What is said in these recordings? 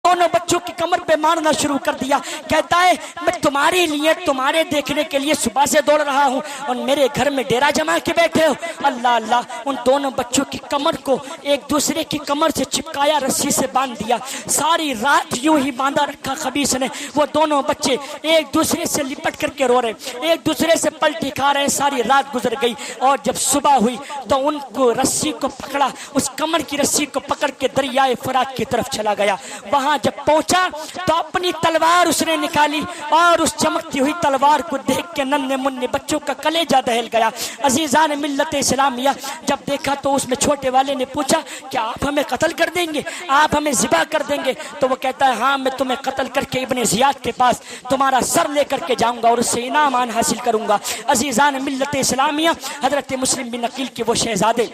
دونوں بچوں کی کمر پہ مارنا شروع کر دیا. کہتا ہے میں تمہارے لیے تمہارے دیکھنے کے لیے صبح سے دوڑ رہا ہوں اور میرے گھر میں ڈیرا جما کے بیٹھے ہو. اللہ اللہ. ان دونوں بچوں کی کمر کو ایک دوسرے کی کمر سے چپکایا, رسی سے باندھ دیا. ساری رات یوں ہی باندھا رکھا خبیث نے. وہ دونوں بچے ایک دوسرے سے لپٹ کر کے رو رہے, ایک دوسرے سے پلٹی کھا رہے. ساری رات گزر گئی اور جب صبح ہوئی تو ان کو رسی کو پکڑا, اس کمر کی رسی کو پکڑ کے دریائے فرات کی طرف چلا گیا. وہاں جب پہنچا تو اپنی تلوار اس نے نکالی اور اس چمکتی ہوئی تلوار کو دیکھ کے ننھے منھے بچوں کا کلیجہ دہل گیا. عزیزان ملت اسلامیہ, جب دیکھا تو اس میں چھوٹے والے نے پوچھا کیا آپ ہمیں قتل کر دیں گے, آپ ہمیں ذبح کر دیں گے؟ تو وہ کہتا ہے ہاں, میں تمہیں قتل کر کے ابن زیاد کے پاس تمہارا سر لے کر کے جاؤں گا اور اس سے انعام حاصل کروں گا. عزیزان ملت اسلامیہ, حضرت مسلم بن عقیل کے وہ شہزادے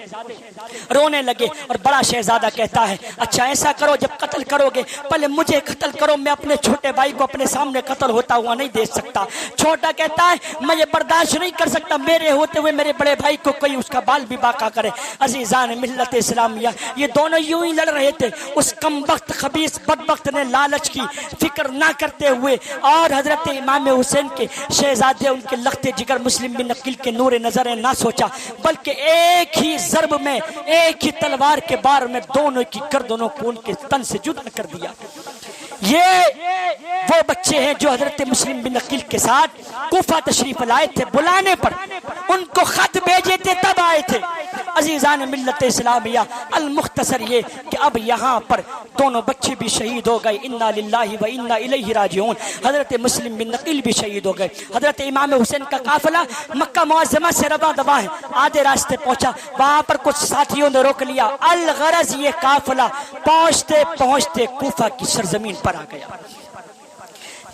رونے لگے اور بڑا شہزادہ کہتا ہے اچھا ایسا کرو, جب قتل کرو گے پہلے مجھے قتل کرو, میں اپنے چھوٹے بھائی کو اپنے سامنے قتل ہوتا ہوا نہیں دیکھ سکتا. چھوٹا کہتا ہے میں یہ برداشت نہیں کر سکتا, میرے ہوتے ہوئے میرے بڑے بھائی کو کوئی اس کا بال بھی باقا کرے. عزیزان ملت اسلامیہ, یہ دونوں یوں ہی لڑ رہے تھے. اس کم وقت خبیث بدبخت نے لالچ کی فکر نہ کرتے ہوئے اور حضرت امام حسین کے شہزادے ان کے لخت جگر مسلم بن عقیل کے نور نظر نہ سوچا, بلکہ ایک ہی ضرب میں ایک ہی تلوار کے بار میں دونوں کی گردنوں کو ان کے تن سے جدا کر دیا. یہ وہ بچے ہیں جو حضرت مسلم بن عقیل کے ساتھ کوفہ تشریف لائے تھے. بلانے پر ان کو خط بھیجے تھے تب آئے تھے. عزیزان ملت اسلامیہ, المختصر یہ کہ اب یہاں پر دونوں بچے بھی شہید ہو گئے. انا للہ و انا الیہ راجعون. حضرت مسلم بن عقیل بھی شہید ہو گئے. حضرت امام حسین کا قافلہ مکہ معظمہ سے رواں دواں ہے. آدھے راستے پہنچا, وہاں پر کچھ ساتھیوں نے روک لیا. الغرض یہ قافلہ پہنچتے پہنچتے کوفہ کی سرزمین پر آ گیا.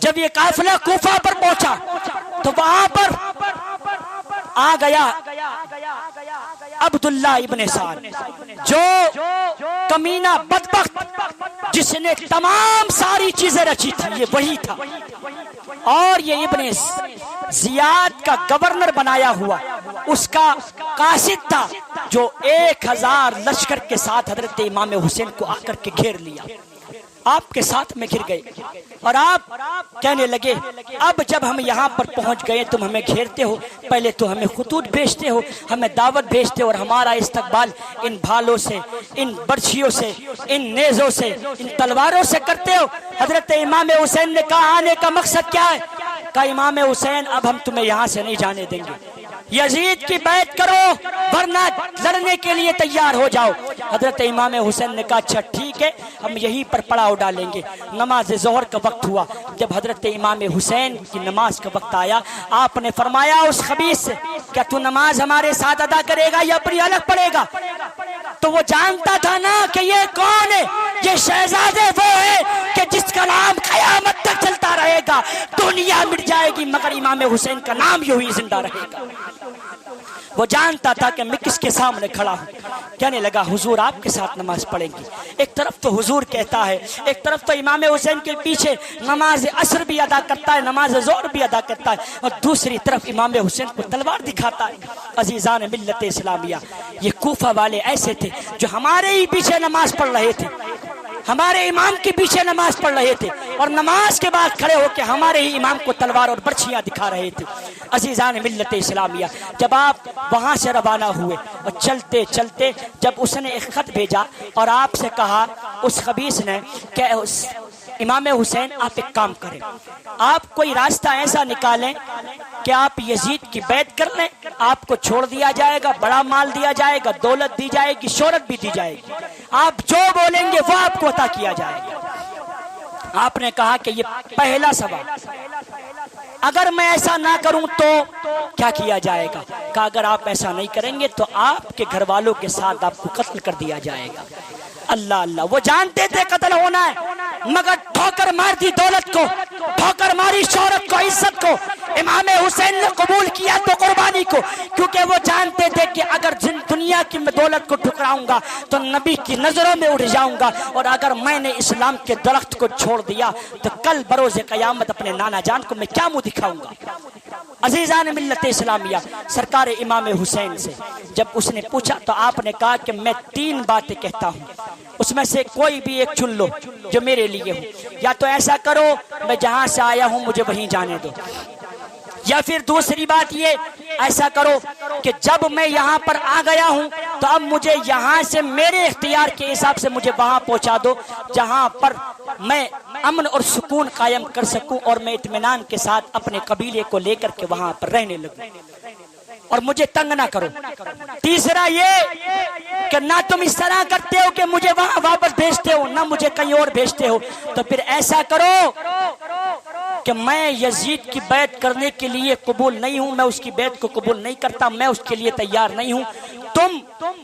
جب یہ قافلہ کوفہ پر پہنچا تو وہاں پر آ گیا عبداللہ ابن سعد, جو کمینہ بدبخت جس نے تمام ساری چیزیں رچی تھی, یہ وہی تھا. اور یہ ابن زیاد کا گورنر بنایا ہوا اس کا قاصد تھا, جو 1000 لشکر کے ساتھ حضرت امام حسین کو آ کر کے گھیر لیا. آپ کے ساتھ میں گر گئے اور آپ کہنے لگے اب جب ہم یہاں پر پہنچ گئے تم ہمیں گھیرتے ہو, پہلے تو ہمیں خطوط بھیجتے ہو, ہمیں دعوت بھیجتے ہو اور ہمارا استقبال ان بھالوں سے, ان برچھیوں سے, ان نیزوں سے, ان تلواروں سے کرتے ہو. حضرت امام حسین نے کہا آنے کا مقصد کیا ہے؟ کہا امام حسین اب ہم تمہیں یہاں سے نہیں جانے دیں گے, یزید کی بیعت کرو ورنہ لڑنے کے لیے تیار ہو جاؤ. حضرت امام حسین نے کہا اچھا ٹھیک ہے, ہم یہیں پر پڑاؤ ڈالیں گے. نماز ظہر کا وقت ہوا. جب حضرت امام حسین کی نماز کا وقت آیا, آپ نے فرمایا اس خبیث سے کیا تو نماز ہمارے ساتھ ادا کرے گا یا اپنی الگ پڑھے گا؟ تو وہ جانتا تھا نا کہ یہ کون ہے, یہ شہزادے وہ ہے کہ جس کا نام قیامت تک چلتا رہے گا. دنیا مٹ جائے گی مگر امام حسین کا نام یوں ہی زندہ رہے گا. وہ جانتا تھا کہ میں کس کے سامنے کھڑا ہوں. کہنے لگا حضور آپ کے ساتھ نماز پڑھیں گی. ایک طرف تو حضور کہتا ہے, ایک طرف تو امام حسین کے پیچھے نماز عصر بھی ادا کرتا ہے, نماز ظہر بھی ادا کرتا ہے, اور دوسری طرف امام حسین کو تلوار دکھاتا ہے. عزیزان ملت اسلامیہ, یہ کوفہ والے ایسے تھے جو ہمارے ہی پیچھے نماز پڑھ رہے تھے, ہمارے امام کے پیچھے نماز پڑھ رہے تھے اور نماز کے بعد کھڑے ہو کے ہمارے ہی امام کو تلوار اور برچھیاں دکھا رہے تھے. عزیزان ملت اسلامیہ, جب آپ وہاں سے روانہ ہوئے اور چلتے چلتے جب اس نے ایک خط بھیجا اور آپ سے کہا اس خبیث نے کہ امام حسین آپ ایک کام کریں, آپ کوئی راستہ ایسا نکالیں کہ آپ یزید کی بیعت کر لیں, آپ کو چھوڑ دیا جائے گا, بڑا مال دیا جائے گا, دولت دی جائے گی, شہرت بھی دی جائے گی, آپ جو بولیں گے وہ آپ کو عطا کیا جائے گا. آپ نے کہا کہ یہ پہلا سوال, اگر میں ایسا نہ کروں تو کیا کیا جائے گا؟ کہ اگر آپ ایسا نہیں کریں گے تو آپ کے گھر والوں کے ساتھ آپ کو قتل کر دیا جائے گا. اللہ اللہ, وہ جانتے تھے قتل ہونا ہے مگر ٹھوکر مار دی دولت کو, ٹھوکر ماری شہرت کو, عزت کو. امام حسین نے قبول کیا تو قربانی کو, کیونکہ وہ جانتے تھے کہ اگر دنیا کی میں دولت کو ٹھکراؤں گا تو نبی کی نظروں میں اٹھ جاؤں گا, اور اگر میں نے اسلام کے درخت کو چھوڑ دیا تو کل بروز قیامت اپنے نانا جان کو میں کیا منہ دکھاؤں گا. عزیزان ملت اسلامیہ، سرکار امام حسین سے جب اس نے پوچھا تو آپ نے کہا کہ میں 3 باتیں کہتا ہوں، اس میں سے کوئی بھی ایک چن لو جو میرے لیے ہو، یا تو ایسا کرو میں جہاں سے آیا ہوں مجھے وہیں جانے دو، یا پھر دوسری بات یہ ایسا کرو کہ جب میں یہاں پر آ گیا ہوں تو اب مجھے یہاں سے میرے اختیار کے حساب سے مجھے وہاں پہنچا دو جہاں پر میں امن اور سکون قائم کر سکوں اور میں اطمینان کے ساتھ اپنے قبیلے کو لے کر کے وہاں پر رہنے لگوں اور مجھے تنگ نہ کرو۔ تیسرا یہ کہ نہ تم اس طرح کرتے ہو کہ مجھے وہاں واپس بھیجتے ہو نہ مجھے کہیں اور بھیجتے ہو، تو پھر ایسا کرو کہ میں یزید کی بیعت کرنے کے لیے قبول نہیں ہوں، میں اس کی بیعت کو قبول نہیں کرتا، میں اس کے لیے تیار نہیں ہوں، تم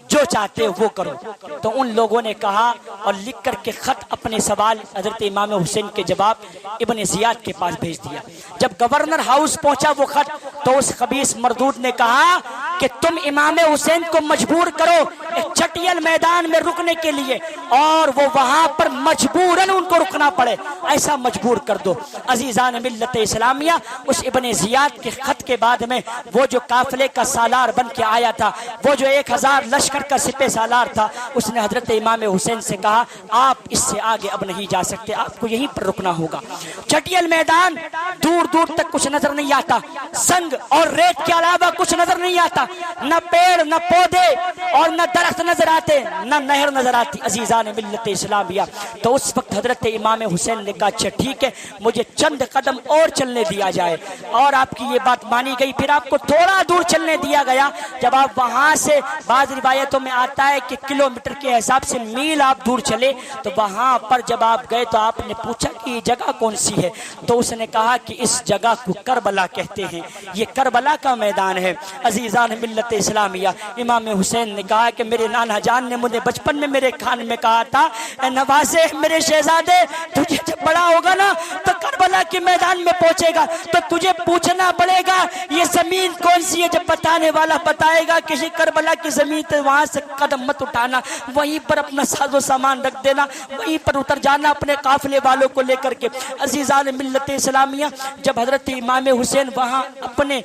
جو چاہتے ہو وہ کرو۔ تو ان لوگوں نے کہا اور لکھ کر کے خط اپنے سوال حضرت امام حسین کے جواب ابن زیاد کے پاس بھیج دیا۔ جب گورنر ہاؤس پہنچا وہ خط تو اس خبیث مردود نے کہا کہ تم امام حسین کو مجبور کرو ایک چٹیل میدان میں رکنے کے لیے اور وہ وہاں پر مجبوراً ان کو رکنا پڑے، ایسا مجبور کر دو۔ عزیزان ملت اسلامیہ، اس ابن زیاد کے خط کے بعد میں وہ جو قافلے کا سالار بن کے آیا تھا، وہ جو 1000 لشکر کا سپہ سالار تھا، اس نے حضرت امام حسین سے کہا آپ اس سے آگے اب نہیں جا سکتے، آپ کو یہیں پر رکنا ہوگا۔ چٹیل میدان دور دور تک کچھ نظر نہیں آتا، سنگ اور ریت کے علاوہ کچھ نظر نہیں آتا، نہ پیڑ نہ پودے اور نہ درخت نظر آتے، نہ نہر نظر آتی۔ عزیزان ملت اسلامیہ، تو اس وقت حضرت امام حسین نے کہا اچھا ٹھیک ہے مجھے چند قدم اور چلنے دیا جائے، اور آپ کی یہ بات مانی گئی۔ پھر آپ کو تھوڑا دور چلنے دیا گیا، جب آپ وہاں سے بعض روایتوں میں آتا ہے کہ کلومیٹر کے حساب سے میل آپ دور چلے، تو وہاں پر جب آپ گئے تو آپ نے پوچھا کہ یہ جگہ کون سی ہے، تو اس نے کہا کہ اس جگہ کو کربلا کہتے ہیں، یہ کربلا کا میدان ہے۔ عزیزان ملت اسلامیہ، امام حسین نے کہا کہ میرے نانا جان نے مجھے بچپن میں میرے کان میں کہا تھا اے نوازے میرے شہزادے تجھے جب بڑا ہوگا نا تو کربلا کے میدان میں پہنچے گا تو تجھے پوچھنا پڑے گا یہ زمین کون سی ہے، جب بتانے والا بتائے گا کسی کربلا کی زمین تو وہاں سے قدم مت اٹھانا، وہیں پر اپنا ساز و سامان رکھ دینا، وہیں پر اتر جانا اپنے قافلے والوں کو لے کر کے۔ عزیزان ملت اسلامیہ، جب حضرت امام حسین وہاں اپنے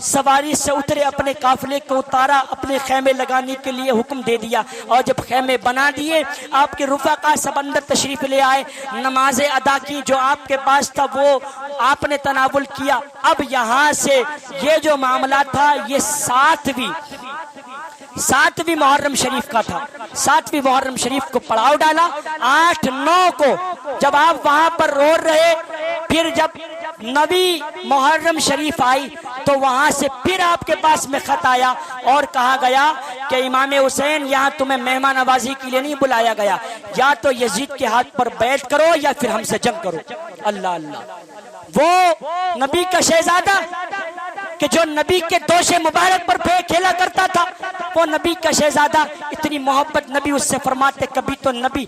سواری سے اترے، اپنے قافلے کو اتارا، اپنے خیمے لگانے کے لیے حکم دے دیا، اور جب خیمے بنا دیے آپ کے رفقا سب اندر تشریف لے آئے، نماز ادا کی جو آپ کے پاس تھا وہ آپ نے تناول کیا۔ اب یہاں سے یہ جو معاملہ تھا یہ 7ویں محرم شریف کا تھا، 7ویں محرم شریف کو پڑاؤ ڈالا۔ 8-9 کو جب آپ وہاں پر رو رہے، پھر جب 9ویں محرم شریف آئی تو وہاں سے پھر آپ کے پاس میں خط آیا اور کہا گیا کہ امام حسین یہاں تمہیں مہمان نوازی کے لیے نہیں بلایا گیا، یا تو یزید کے ہاتھ پر بیعت کرو یا پھر ہم سے جنگ کرو۔ اللہ اللہ، وہ نبی کا شہزادہ کہ جو نبی کے دوشے مبارک پر کھیلا کرتا تھا، وہ نبی کا شہزادہ، اتنی محبت نبی اس سے فرماتے، کبھی تو نبی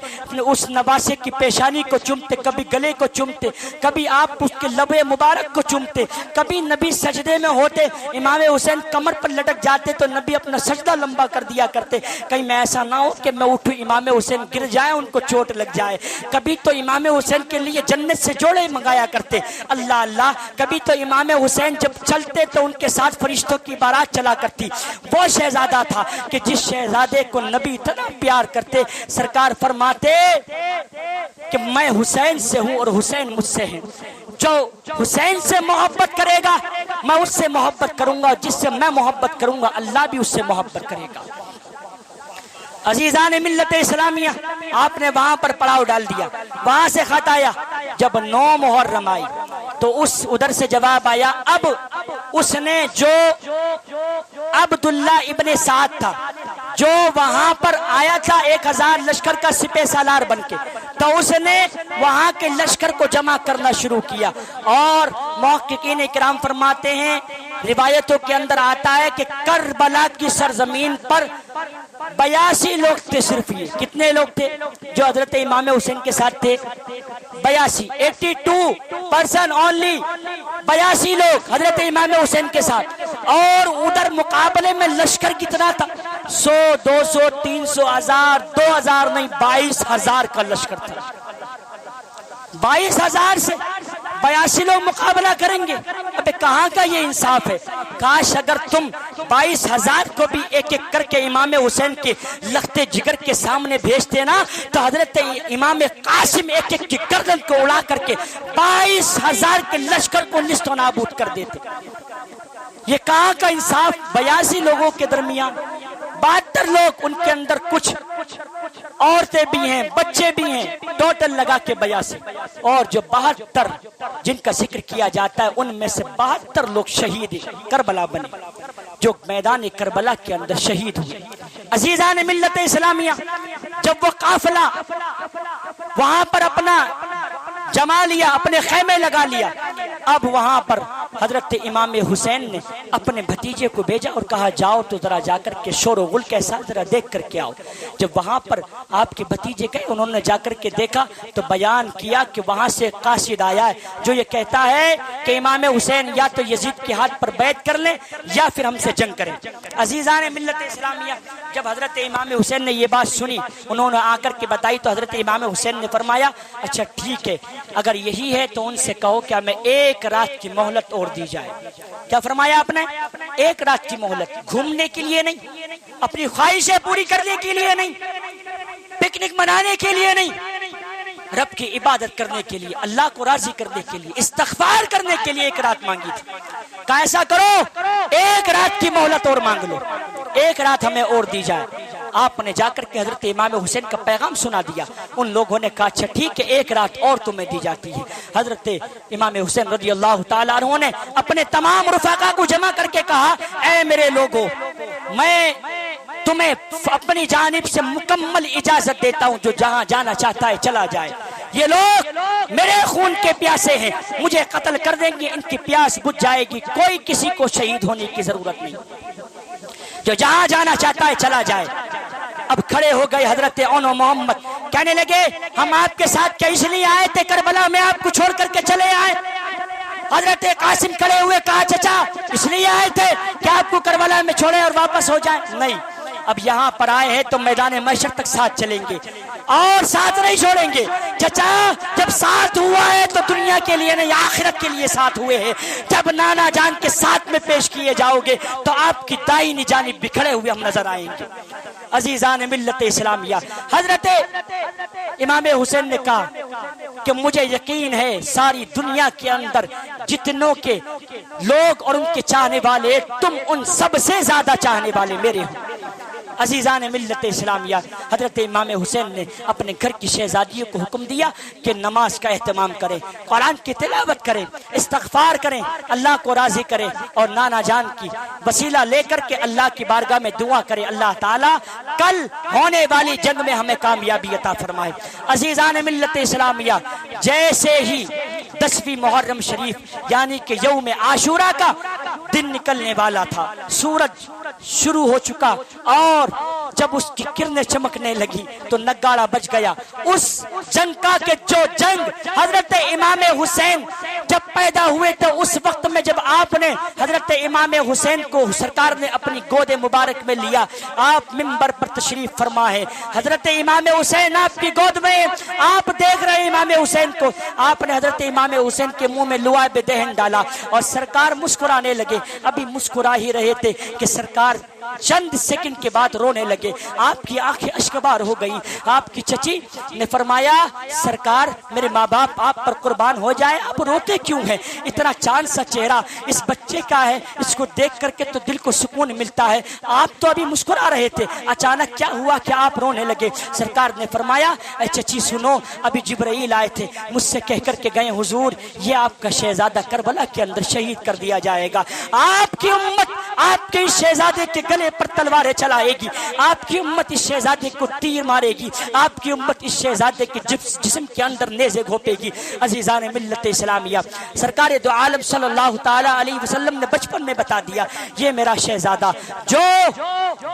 اس نواسے کی پیشانی کو چومتے، کبھی گلے کو چومتے، کبھی آپ اس کے لبے مبارک کو چومتے، کبھی نبی سجدے میں ہوتے امام حسین کمر پر لٹک جاتے تو نبی اپنا سجدہ لمبا کر دیا کرتے، کہیں میں ایسا نہ ہو کہ میں اٹھوں امام حسین گر جائے ان کو چوٹ لگ جائے۔ کبھی تو امام حسین کے لیے جنت سے جوڑے منگایا کرتے۔ اللہ اللہ، کبھی تو امام حسین جب چلتے تو ان کے ساتھ فرشتوں کی بارات چلا کرتی۔ وہ شہزادہ تھا کہ جس شہزادے کو نبی اتنا پیار کرتے، سرکار فرماتے کہ میں حسین سے ہوں اور حسین مجھ سے ہیں، جو حسین سے محبت کرے گا میں اس سے محبت کروں گا، جس سے میں محبت کروں گا اللہ بھی اس سے محبت کرے گا۔ عزیزان ملت اسلامیہ، آپ نے وہاں پر پڑاؤ ڈال دیا، وہاں سے خط آیا۔ جب 9 محرم آئی تو ادھر سے جواب آیا، اب اس نے جو عبداللہ ابن سعد تھا جو وہاں پر آیا تھا 1000 لشکر کا سپہ سالار بن کے، تو اس نے وہاں کے لشکر کو جمع کرنا شروع کیا، اور محققین کرام فرماتے ہیں روایتوں کے اندر آتا ہے کہ کربلا کی سرزمین پر 82 لوگ تھے، صرف یہ کتنے لوگ تھے جو حضرت امام حسین کے ساتھ تھے؟ 82% اونلی، 82 لوگ حضرت امام حسین کے ساتھ، اور ادھر مقابلے میں لشکر کتنا تھا؟ 100 200 300 1000 2000 نہیں، 22000 کا لشکر تھا۔ 22000 سے 82 لوگ مقابلہ کریں گے. ابے کہاں کا یہ انصاف ہے؟ کاش اگر تم 22,000 کو بھی ایک ایک کر کے امام حسین کے لخت جگر کے سامنے بھیجتے نا تو حضرت امام قاسم ایک ایک کی گردن کو اڑا کر کے 22,000 کے لشکر کو نیست و نابود کر دیتے. یہ کہاں کا انصاف؟ 82 لوگوں کے درمیان 72 لوگ، ان کے اندر کچھ عورتیں بھی ہیں، بچے بھی ہیں، ٹوٹل لگا کے 82. اور جو 72 جن کا ذکر کیا جاتا ہے ان میں سے 72 لوگ شہید کربلا بنے، جو میدان کربلا کے اندر شہید ہوئے. عزیزان ملت اسلامیہ، جب وہ قافلہ وہاں پر اپنا جما لیا، اپنے خیمے لگا لیا، اب وہاں پر حضرت امام حسین نے اپنے بھتیجے کو بھیجا اور کہا جاؤ تو ذرا جا کر کے شور و غل کیسا ذرا دیکھ کر کے آؤ. جب وہاں پر آپ کے بھتیجے گئے، انہوں نے جا کر کے دیکھا تو بیان کیا کہ وہاں سے قاصد آیا ہے جو یہ کہتا ہے کہ امام حسین یا تو یزید کے ہاتھ پر بیعت کر لیں یا پھر ہم سے جنگ کریں. عزیزان ملت اسلامیہ، جب حضرت امام حسین نے یہ بات سنی، انہوں نے آ کر کے بتائی تو حضرت امام حسین نے فرمایا اچھا ٹھیک ہے، اگر یہی ہے تو ان سے کہو کہ ہمیں 1 رات کی مہلت اور دی جائے. کیا فرمایا آپ نے؟ 1 رات کی مہلت. گھومنے کے لیے نہیں، اپنی خواہشیں پوری کرنے کے لیے نہیں، پکنک منانے کے لیے نہیں، رب کی عبادت کرنے کے لیے، اللہ کو راضی کرنے کے لیے، استغفار کرنے کے لیے 1 رات مانگی تھی. کہا ایسا کرو 1 رات کی مہلت اور مانگ لو، 1 رات ہمیں اور دی جائے. آپ نے جا کر کے حضرت امام حسین کا پیغام سنا دیا. ان لوگوں نے کہا اچھا ٹھیک ہے 1 رات اور تمہیں دی جاتی ہے. حضرت امام حسین رضی اللہ تعالیٰ عنہ نے اپنے تمام رفقا کو جمع کر کے کہا اے میرے لوگوں، میں تمہیں اپنی جانب سے مکمل اجازت دیتا ہوں، جو جہاں جانا چاہتا ہے چلا جائے. یہ لوگ میرے خون کے پیاسے ہیں، مجھے قتل کر دیں گے، ان کی پیاس بجھ جائے گی، کوئی کسی کو شہید ہونے کی ضرورت نہیں، جو جہاں جانا چاہتا ہے چلا جائے. اب کھڑے ہو گئے حضرت اون و محمد، کہنے لگے ہم آپ کے ساتھ کیا اس لیے آئے تھے کربلا میں آپ کو چھوڑ کر کے چلے آئے؟ حضرت قاسم کھڑے ہوئے کہا چچا اس لیے آئے تھے کہ آپ کو کربلا میں چھوڑیں اور واپس ہو جائیں؟ نہیں، اب یہاں پر آئے ہیں تو میدان محشر تک ساتھ چلیں گے اور ساتھ نہیں چھوڑیں گے. چچا جب ساتھ ہوا ہے تو دنیا کے لیے نہیں آخرت کے لیے ساتھ ہوئے ہیں. جب نانا جان کے ساتھ میں پیش کیے جاؤ گے تو آپ کی دائنی جانب بکھڑے ہوئے ہم نظر آئیں گے. عزیزان ملت اسلامیہ، حضرت امام حسین نے کہا کہ مجھے یقین ہے ساری دنیا کے اندر جتنوں کے لوگ اور ان کے چاہنے والے، تم ان سب سے زیادہ چاہنے والے میرے ہو. عزیزان ملت اسلامیہ، حضرت امام حسین نے اپنے گھر کی شہزادیوں کو حکم دیا کہ نماز کا اہتمام کریں، قرآن کی تلاوت کریں، استغفار کریں، اللہ کو راضی کریں اور نانا جان کی وسیلہ لے کر کے اللہ کی بارگاہ میں دعا کریں اللہ تعالیٰ کل ہونے والی جنگ میں ہمیں کامیابی عطا فرمائے. عزیزان ملت اسلامیہ، جیسے ہی 10ویں محرم شریف یعنی کہ یوم عاشورہ کا دن نکلنے والا تھا، سورج شروع ہو چکا اور جب اس کی کرنیں چمکنے لگی تو نگاڑا بج گیا. اس جنگ کا کہ جو جنگ حضرت امام حسین جب پیدا ہوئے تو اس وقت میں جب آپ نے حضرت امام حسین کو سرکار نے اپنی گود مبارک میں لیا، آپ منبر پر تشریف فرما ہے، حضرت امام حسین آپ کی گود میں، آپ دیکھ رہے امام حسین کو، آپ نے حضرت امام حسین کے منہ میں لعاب دہن ڈالا اور سرکار مسکرانے لگے. ابھی مسکرا ہی رہے تھے کہ سرکار چند سیکنڈ کے بعد رونے لگے. آپ کی آنکھیں اشکبار ہو گئی. آپ کی چچی نے فرمایا سرکار میرے ماں باپ آپ پر قربان ہو جائے، آپ روتے کیوں ہیں؟ اتنا چاند سا چہرہ اس بچے کا ہے، اس کو دیکھ کر کے تو دل کو سکون ملتا ہے، آپ تو ابھی مسکرا رہے تھے، اچانک کیا ہوا کہ آپ رونے لگے؟ سرکار نے فرمایا اے چچی سنو، ابھی جبرائیل آئے تھے، مجھ سے کہہ کر کے گئے حضور یہ آپ کا شہزادہ کربلا کے اندر شہید کر دیا جائے گا. آپ کی امت آپ کے شہزادے کے گلے پر تلواریں چلائے گی، آپ کی امت اس شہزادے کو تیر مارے گی، آپ کی امت اس شہزادے کے جسم کے اندر نیزے گھوپے گی. عزیزان ملت اسلامیہ، سرکار دو عالم صلی اللہ تعالی علیہ وسلم نے بچپن میں بتا دیا یہ میرا شہزادہ جو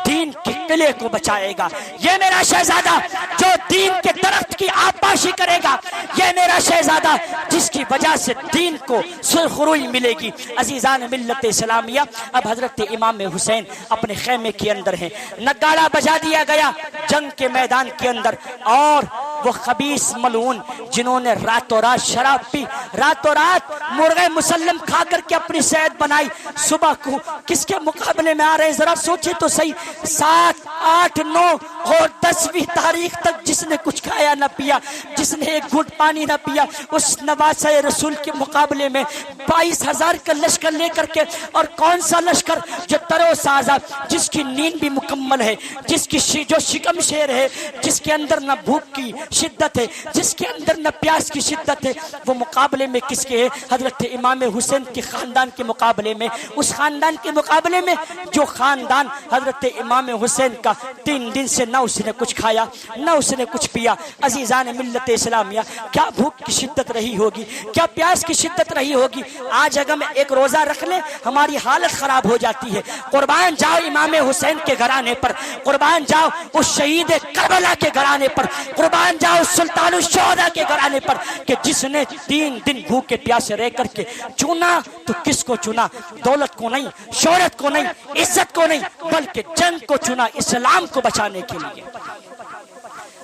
دین کے قلعے کو بچائے گا، یہ میرا شہزادہ جو دین کے درخت کی آبپاشی کرے گا، یہ میرا شہزادہ جس کی وجہ سے دین کو سرخروئی ملے گی. عزیزان ملت اسلامیہ، اب حضرت امام حسین اپنے خیمے کے اندر ہیں، نگاڑا بجا دیا گیا جنگ کے میدان کے اندر اور وہ خبیث ملعون جنہوں نے راتوں رات شراب پی، راتوں رات مرغے مسلم کھا کر کے اپنی صحت بنائی، صبح کو کس کے مقابلے میں آ رہے ہیں؟ ذرا سوچے تو صحیح، 7، 8، 9 اور 10ویں تاریخ تک جس نے کچھ کھایا نہ پیا، جس نے ایک گھونٹ پانی نہ پیا، اس نواسہ رسول کے مقابلے میں 22,000 کا لشکر لے کر کے، اور کون سا لشکر جو ترو تازہ، جس کی نیند بھی مکمل ہے، جس کی جو شکم شیر ہے، جس کے اندر نہ بھوک کی شدت ہے، جس کے اندر نہ پیاس کی شدت ہے، وہ مقابلے میں کس کے ہے؟ حضرت امام حسین کے خاندان کے مقابلے میں، اس خاندان کے مقابلے میں جو خاندان حضرت امام حسین کا 3 دن سے نہ اس نے کچھ کھایا نہ اس نے کچھ پیا۔ عزیزان ملت اسلامیہ، کیا بھوک کی شدت رہی ہوگی، کیا پیاس کی شدت رہی ہوگی۔ آج اگر ہم ایک روزہ رکھ لیں ہماری حالت خراب ہو جاتی ہے۔ قربان جاؤ امام حسین کے گھرانے پر، قربان جاؤ اس شہید کربلا کے گھرانے پر، قربان جاؤ سلطان الشہداء کے گھرانے پر، کہ جس نے 3 دن بھوکے پیاسے رہ کر کے چنا تو کس کو چنا؟ دولت کو نہیں، شہرت کو نہیں، عزت کو نہیں، بلکہ جنگ کو چنا، اسلام کو بچانے کے لیے۔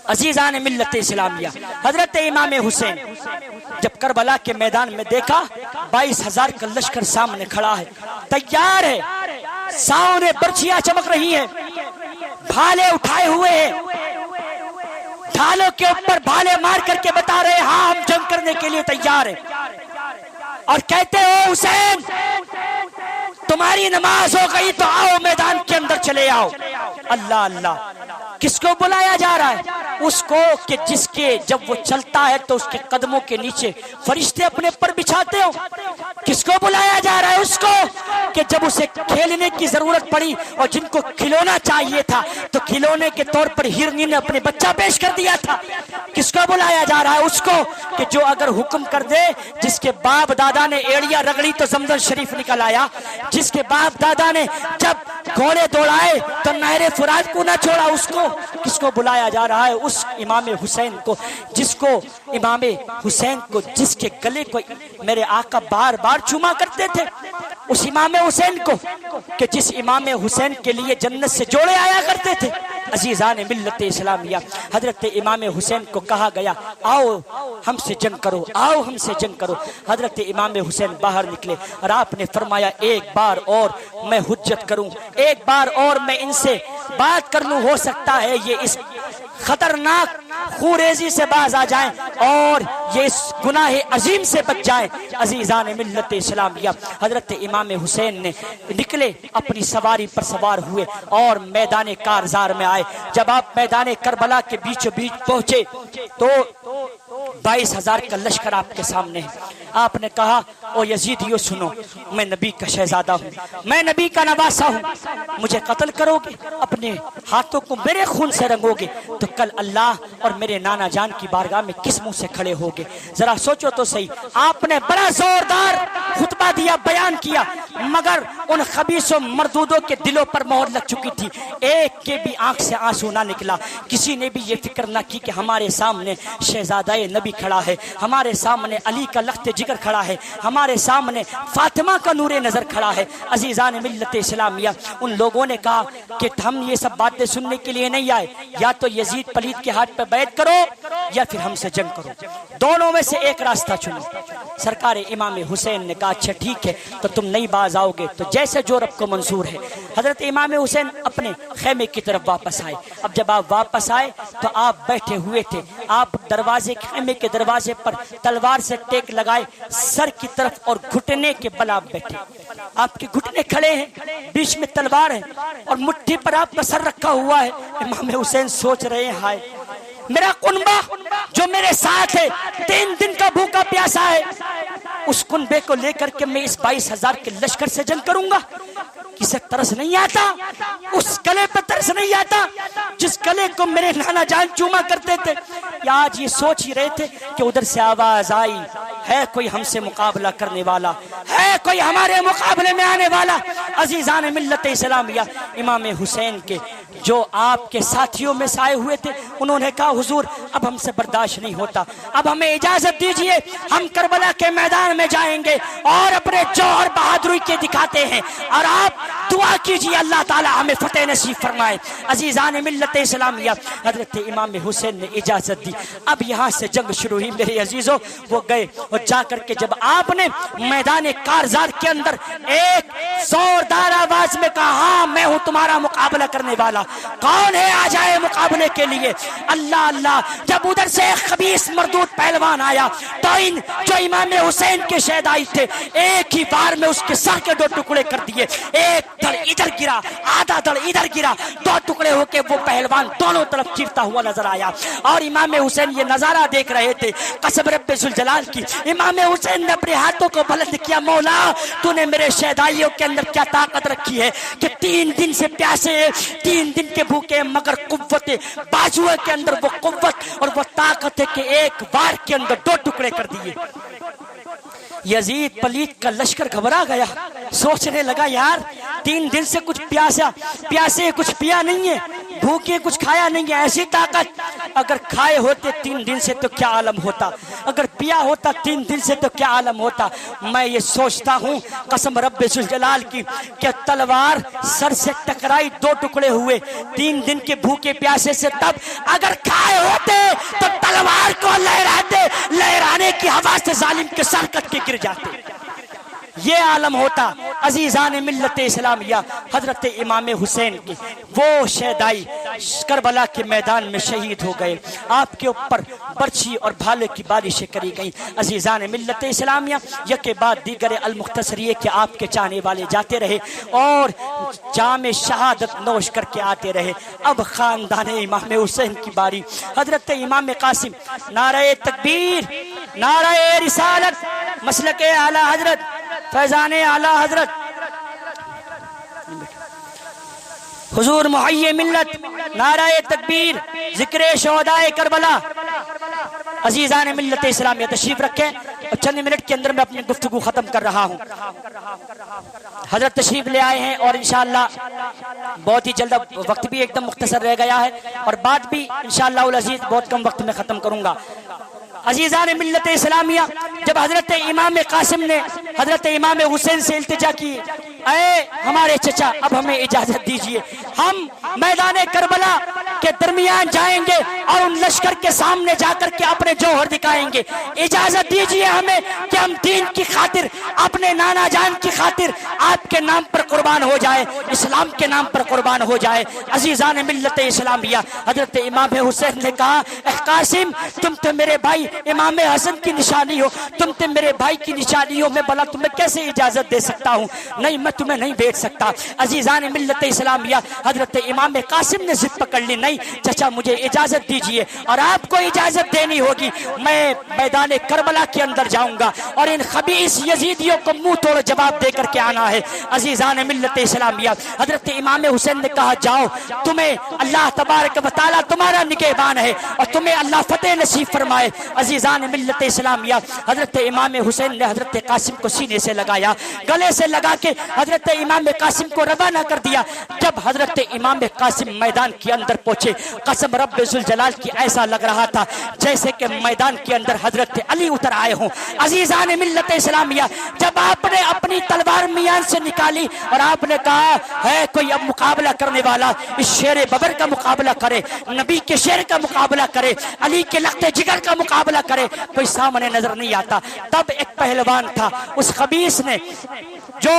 عزیزان ملت اسلامیہ، حضرت امام حسین جب کربلا کے میدان میں دیکھا 22,000 کا لشکر سامنے کھڑا ہے، تیار ہے، سامنے برچیاں چمک رہی ہیں، بھالے اٹھائے ہوئے ہیں، ڈھالوں کے اوپر بھالے مار کر کے بتا رہے ہیں ہاں ہم جنگ کرنے کے لیے تیار ہیں، اور کہتے ہو حسین تمہاری نماز ہو گئی تو آؤ میدان کے اندر چلے آؤ۔ اللہ اللہ، کس کو بلایا جا رہا ہے؟ اس کو کہ جس کے جب وہ چلتا ہے تو اس کے قدموں کے نیچے فرشتے اپنے پر بچھاتے ہو۔ کس کو بلایا جا رہا ہے؟ اس کو کہ جب اسے کھیلنے کی ضرورت پڑی اور جن کو کھلونا چاہیے تھا تو کھلونے کے طور پر ہرنی نے اپنے بچہ پیش کر دیا تھا۔ کس کو بلایا جا رہا ہے؟ اس کو کہ جو اگر حکم کر دے، جس کے باپ دادا نے ایڑیا رگڑی تو زمزم شریف نکل آیا، جس کے باپ دادا نے جب گھوڑے دوڑائے تو نہر فرات کو نہ چھوڑا، اس کو کس کو بلایا جا رہا ہے؟ اس امام حسین کو، جس کو امام حسین کو جس کے گلے کو میرے آقا بار بار چوما کرتے تھے، اس امام حسین کو کہ جس امام حسین کے لیے جنت سے جوڑے آیا کرتے تھے۔ عزیزان ملت اسلامیہ، حضرت امام حسین کو کہا گیا آؤ ہم سے جنگ کرو، آؤ ہم سے جنگ کرو۔ حضرت امام حسین باہر نکلے اور آپ نے فرمایا ایک بار اور میں حجت کروں، ایک بار اور میں ان سے بات کر لوں، ہو سکتا ہے یہ اس خطرناک خوریزی سے باز آ جائیں اور یہ اس گناہ عظیم سے بچ جائیں۔ عزیزان ملت اسلامیہ، حضرت امام حسین نے نکلے، اپنی سواری پر سوار ہوئے اور میدان کارزار میں آئے۔ جب آپ میدان کربلا کے بیچوں بیچ پہنچے تو 22,000 کا لشکر آپ کے سامنے ہے۔ آپ نے کہا او یزیدیو سنو، میں نبی کا شہزادہ ہوں، میں نبی کا نواسہ ہوں، مجھے قتل کرو گے، اپنے ہاتھوں کو میرے خون سے رنگو گے تو کل اللہ اور میرے نانا جان کی بارگاہ میں کس منہ سے کھڑے ہوگے؟ ذرا سوچو تو صحیح، آپ نے بڑا زوردار خطبہ دیا، بیان کیا، مگر ان خبیث و مردودوں کے دلوں پر مہر لگ چکی تھی، ایک کے بھی آنکھ سے آنسو نہ نکلا، کسی نے بھی یہ فکر نہ کی کہ ہمارے سامنے شہزادہ نبی کھڑا ہے، ہمارے سامنے علی کا لخت جگر کھڑا ہے، ہمارے سامنے فاطمہ کا نور نظر کھڑا ہے۔ عزیزان ملت اسلامیہ، ان لوگوں نے کہا کہ ہم یہ سب باتیں سننے کے لیے نہیں آئے، یا تو یزید پلید کے ہاتھ پہ بیعت کرو یا پھر ہم سے جنگ کرو، دونوں میں سے ایک راستہ چنو۔ سرکار امام حسین نے کہا اچھا ٹھیک ہے تو تم نہیں باز آؤ گے تو جیسے جو رب کو منظور ہے۔ حضرت امام حسین اپنے خیمے کی طرف واپس آئے۔ اب جب آپ واپس آئے تو آپ بیٹھے ہوئے تھے، آپ دروازے خیمے کے دروازے پر تلوار سے ٹیک لگائے سر کی طرف اور گھٹنے کے بل آپ بیٹھے، آپ کے گھٹنے کھڑے ہیں، بیچ میں تلوار ہے اور مٹھی پر آپ کا سر رکھا ہوا ہے۔ امام حسین سوچ رہے ہیں ہائے میرا کنبہ جو میرے ساتھ ہے 3 دن کا بھوکا پیاسا ہے، اس کنبے کو لے کر کے میں اس 22,000 کے لشکر سے جنگ کروں گا؟ کسے ترس نہیں آتا؟ اس گلے پہ ترس نہیں آتا جس گلے کو میرے نانا جان چوما کرتے تھے؟ یا آج یہ سوچ ہی رہے تھے کہ ادھر سے آواز آئی ہے کوئی ہم سے مقابلہ کرنے والا ہے، کوئی ہمارے مقابلے میں آنے والا؟ عزیزان ملت اسلامیہ، امام حسین کے جو آپ کے ساتھیوں میں سے آئے ہوئے تھے انہوں نے کہا حضور اب ہم سے برداشت نہیں ہوتا، اب ہمیں اجازت دیجئے، ہم کربلا کے میدان میں جائیں گے اور اپنے جوہر بہادری کے دکھاتے ہیں، اور آپ دعا کیجئے اللہ تعالی ہمیں فتح نصیب فرمائے۔ عزیزان ملت اسلامیہ، حضرت امام حسین نے اجازت دی، اب یہاں سے جنگ شروع ہوئی میرے عزیزوں۔ وہ گئے اور جا کر کے جب آپ نے میدان کارزار کے اندر ایک زوردار آواز میں کہا ہاں میں ہوں تمہارا مقابلہ کرنے والا، کون ہے آ جائے مقابلے کے لیے؟ اللہ اللہ، جب ادھر سے ایک خبیث مردود پہلوان آیا تو ان جو امام حسین کے شہدائی تھے ایک ہی بار میں اس کے سر کے 2 ٹکڑے کر دیے، ایک دڑ ادھر گرا آدھا دڑ ادھر گرا، 2 ٹکڑے ہو کے وہ پہلوان دونوں طرف چیرتا ہوا نظر آیا، اور امام حسین یہ نظارہ دیکھ رہے تھے۔ قسم رب ذوالجلال کی، امام حسین نے اپنے ہاتھوں کو بلند کیا، مولا تو نے میرے شہدائیوں کے اندر کیا طاقت رکھی ہے کہ 3 دن سے پیاسے ہیں، 3 دن کے بھوکے، مگر قوت بازو کے اندر وہ قوت اور وہ طاقت ہے کہ ایک بار کے اندر 2 ٹکڑے کر دیے۔ یزید پلیت کا لشکر گھبرا گیا، سوچنے لگا یار 3 دن سے کچھ پیاسے کچھ پیا نہیں ہے، بھوکے کچھ کھایا نہیں ہے، ایسی طاقت اگر کھائے ہوتے 3 دن سے تو کیا عالم ہوتا، اگر پیا ہوتا 3 دن سے تو کیا عالم ہوتا۔ میں یہ سوچتا ہوں قسم رب ذوالجلال کی کہ تلوار سر سے ٹکرائی 2 ٹکڑے ہوئے 3 دن کے بھوکے پیاسے سے، تب اگر کھائے ہوتے تو تلوار کو لہرانے کی ہوا سے ظالم کے سر کٹ کے گر جاتے، یہ عالم ہوتا۔ عزیزان ملت اسلامیہ، حضرت امام حسین کی وہ شہدائی کربلا کے میدان میں شہید ہو گئے، آپ کے اوپر برچھی اور بھالے کی بارشیں کری گئیں۔ عزیزان ملت اسلامیہ، یکے بعد دیگر المختصر یہ کہ آپ کے چاہنے والے جاتے رہے اور جام شہادت نوش کر کے آتے رہے۔ اب خاندان امام حسین کی باری، حضرت امام قاسم، نعرہ تکبیر، نعرہ رسالت، مسلک اعلی حضرت، فیضان اعلی حضرت، حضور محی ملت، نعرہ تکبیر، ذکر شہداء کربلا۔ عزیزان ملت اسلامیہ تشریف رکھیں، اور چند منٹ کے اندر میں اپنی گفتگو ختم کر رہا ہوں۔ حضرت تشریف لے آئے ہیں اور انشاءاللہ بہت ہی جلد، وقت بھی ایک دم مختصر رہ گیا ہے اور بات بھی انشاءاللہ العزیز بہت کم وقت میں ختم کروں گا۔ عزیزان ملت اسلامیہ، جب حضرت امام قاسم نے حضرت امام حسین سے التجا کی، اے ہمارے چچا اب ہمیں اجازت دیجئے، ہم میدان کربلا کے درمیان جائیں گے اور ان لشکر کے سامنے جا کر کے اپنے جوہر دکھائیں گے، اجازت دیجئے ہمیں کہ ہم دین کی خاطر، اپنے نانا جان کی خاطر آپ کے نام پر قربان ہو جائے، اسلام کے نام پر قربان ہو جائے۔ عزیزان ملت اسلامیہ، حضرت امام حسین نے کہا اے قاسم، تم تو میرے بھائی امام حسن کی نشانی ہو، تم تو میرے بھائی کی نشانی ہو، میں بھلا تمہیں کیسے اجازت دے سکتا ہوں؟ نہیں، میں تمہیں نہیں بیچ سکتا۔ عزیزان ملت اسلامیہ، حضرت امام قاسم نے ضد پکڑ لی، نہیں چچا مجھے اجازت دیجئے، اور آپ کو اجازت دینی ہوگی، میں میدان کربلا کے اندر جاؤں گا اور ان خبیث یزیدیوں کو منہ توڑ جواب دے کر کے آنا ہے۔ عزیزان ملت اسلامیہ، حضرت امام حسین نے کہا جاؤ، تمہیں اللہ تبارک و تعالیٰ تمہارا نگہبان ہے اور تمہیں اللہ فتح نصیب فرمائے۔ عزیزان ملت اسلامیہ، حضرت امام حسین نے حضرت قاسم کو سینے سے لگایا، گلے سے لگا کے حضرت امام قاسم کو روانہ کر دیا۔ جب حضرت امام قاسم میدان کے اندر پہنچے، قسم رب ذوالجلال کی ایسا لگ رہا تھا جیسے کہ میدان کے اندر حضرت علی اتر آئے ہوں۔ عزیزان ملت اسلامیہ، جب آپ نے اپنی تلوار میان سے نکالی اور آپ نے کہا ہے کوئی اب مقابلہ کرنے والا، اس شیر ببر کا مقابلہ کرے، نبی کے شیر کا مقابلہ کرے، علی کے لخت جگر کا مقابلہ کرے، کوئی سامنے نظر نہیں آتا۔ تب ایک پہلوان تھا، اس خبیث نے جو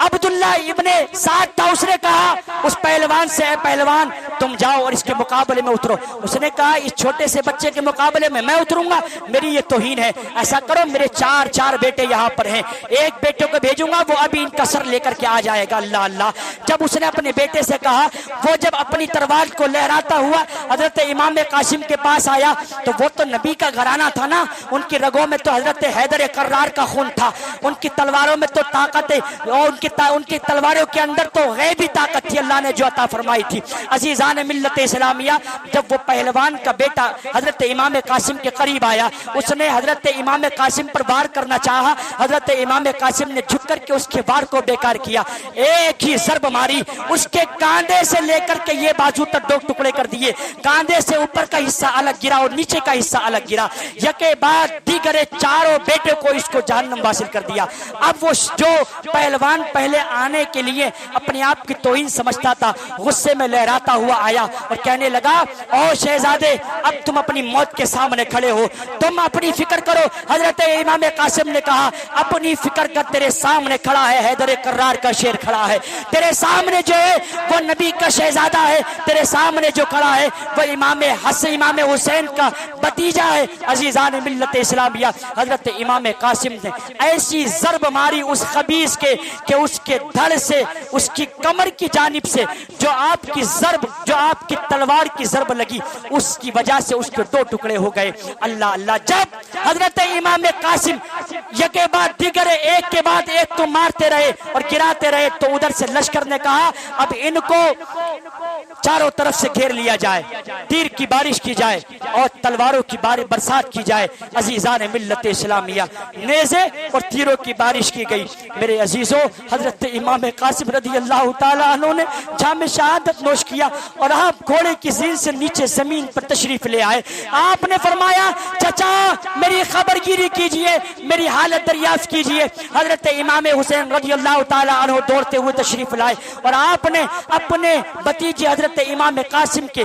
عبداللہ ابن سعد تھا، اس نے کہا اس پہلوان سے اے پہلوان تم جاؤ اور اس کے مقابلے میں اترو۔ اس نے کہا اس چھوٹے سے بچے کے مقابلے میں میں اتروں گا؟ میری یہ توہین ہے، ایسا کرو میرے 4 بیٹے یہاں پر ہیں، ایک بیٹے کو بھیجوں گا وہ ابھی ان کا سر لے کر کے آ جائے گا۔ اللہ اللہ، جب اس نے اپنے بیٹے سے کہا، وہ جب اپنی تلوار کو لہراتا ہوا حضرت امام قاسم کے پاس آیا تو وہ تو نبی کا گھرانہ تھا نا، ان کی رگوں میں تو حضرت حیدر کرار کا خون تھا، ان کی تلواروں میں تو طاقت ہے، اور ان کی تلواروں کے اندر تو غیبی طاقت تھی اللہ نے جو عطا فرمائی تھی۔ عزیزان ملت اسلامیہ، جب وہ پہلوان کا بیٹا حضرت امام قاسم کے قریب آیا، اس نے حضرت امام قاسم پر وار کرنا چاہا، حضرت امام قاسم نے جھک کر کے اس کے وار کو بیکار کیا، ایک ہی ضرب ماری، اس کے کاندھے سے لے کر کے یہ بازو تک دو ٹکڑے کر دیے، کاندھے سے اوپر کا حصہ الگ گرا اور نیچے کا حصہ الگ گرا، یکے بعد دیگرے چاروں بیٹے کو اس کو جہنم واصل کر دیا۔ اب وہ جو پہلوان پہلے آنے کے لیے اپنے آپ کی توہین سمجھتا تھا، غصے میں لہراتا ہوا آیا اور کہنے لگا، او شہزادے اب تم اپنی موت کے سامنے کھڑے ہو، تم اپنی فکر کرو۔ حضرت امام قاسم نے کہا، اپنی فکر کر، تیرے سامنے کھڑا ہے حیدر کرار کا شیر کھڑا ہے، تیرے سامنے جو ہے وہ نبی کا شہزادہ ہے، تیرے سامنے جو کھڑا ہے وہ امام حسین کا بھتیجا ہے۔ عزیزان ملت اسلامیہ، حضرت امام قاسم نے ایسی ضرب ماری اس خبیث کے کہ اس کے دھڑ سے، اس کی کمر کی جانب سے جو آپ کی تلوار کی ضرب لگی، اس کی وجہ سے اس کے دو ٹکڑے ہو گئے۔ اللہ اللہ، جب حضرت امام قاسم یکے بعد دیگر ایک کے بعد ایک تو مارتے رہے اور گراتے رہے، تو ادھر سے لشکر نے کہا اب ان کو چاروں طرف سے گھیر لیا جائے، تیر کی بارش کی جائے اور تلواروں کی برسات کی جائے۔ عزیزان ملت اسلامیہ، نیزے اور تیروں کی بارش کی گئی۔ میرے عزیزوں، حضرت امام قاسم رضی اللہ تعالیٰ عنہ نے جام شہادت نوش کیا اور آپ گھوڑے کی زین سے نیچے زمین پر تشریف لے آئے۔ آپ نے فرمایا، چچا میری خبر گیری کیجئے، میری حالت دریافت کیجئے۔ حضرت امام حسین رضی اللہ تعالیٰ عنہ دوڑتے ہوئے تشریف لائے اور آپ نے اپنے بھتیجے حضرت امام قاسم کے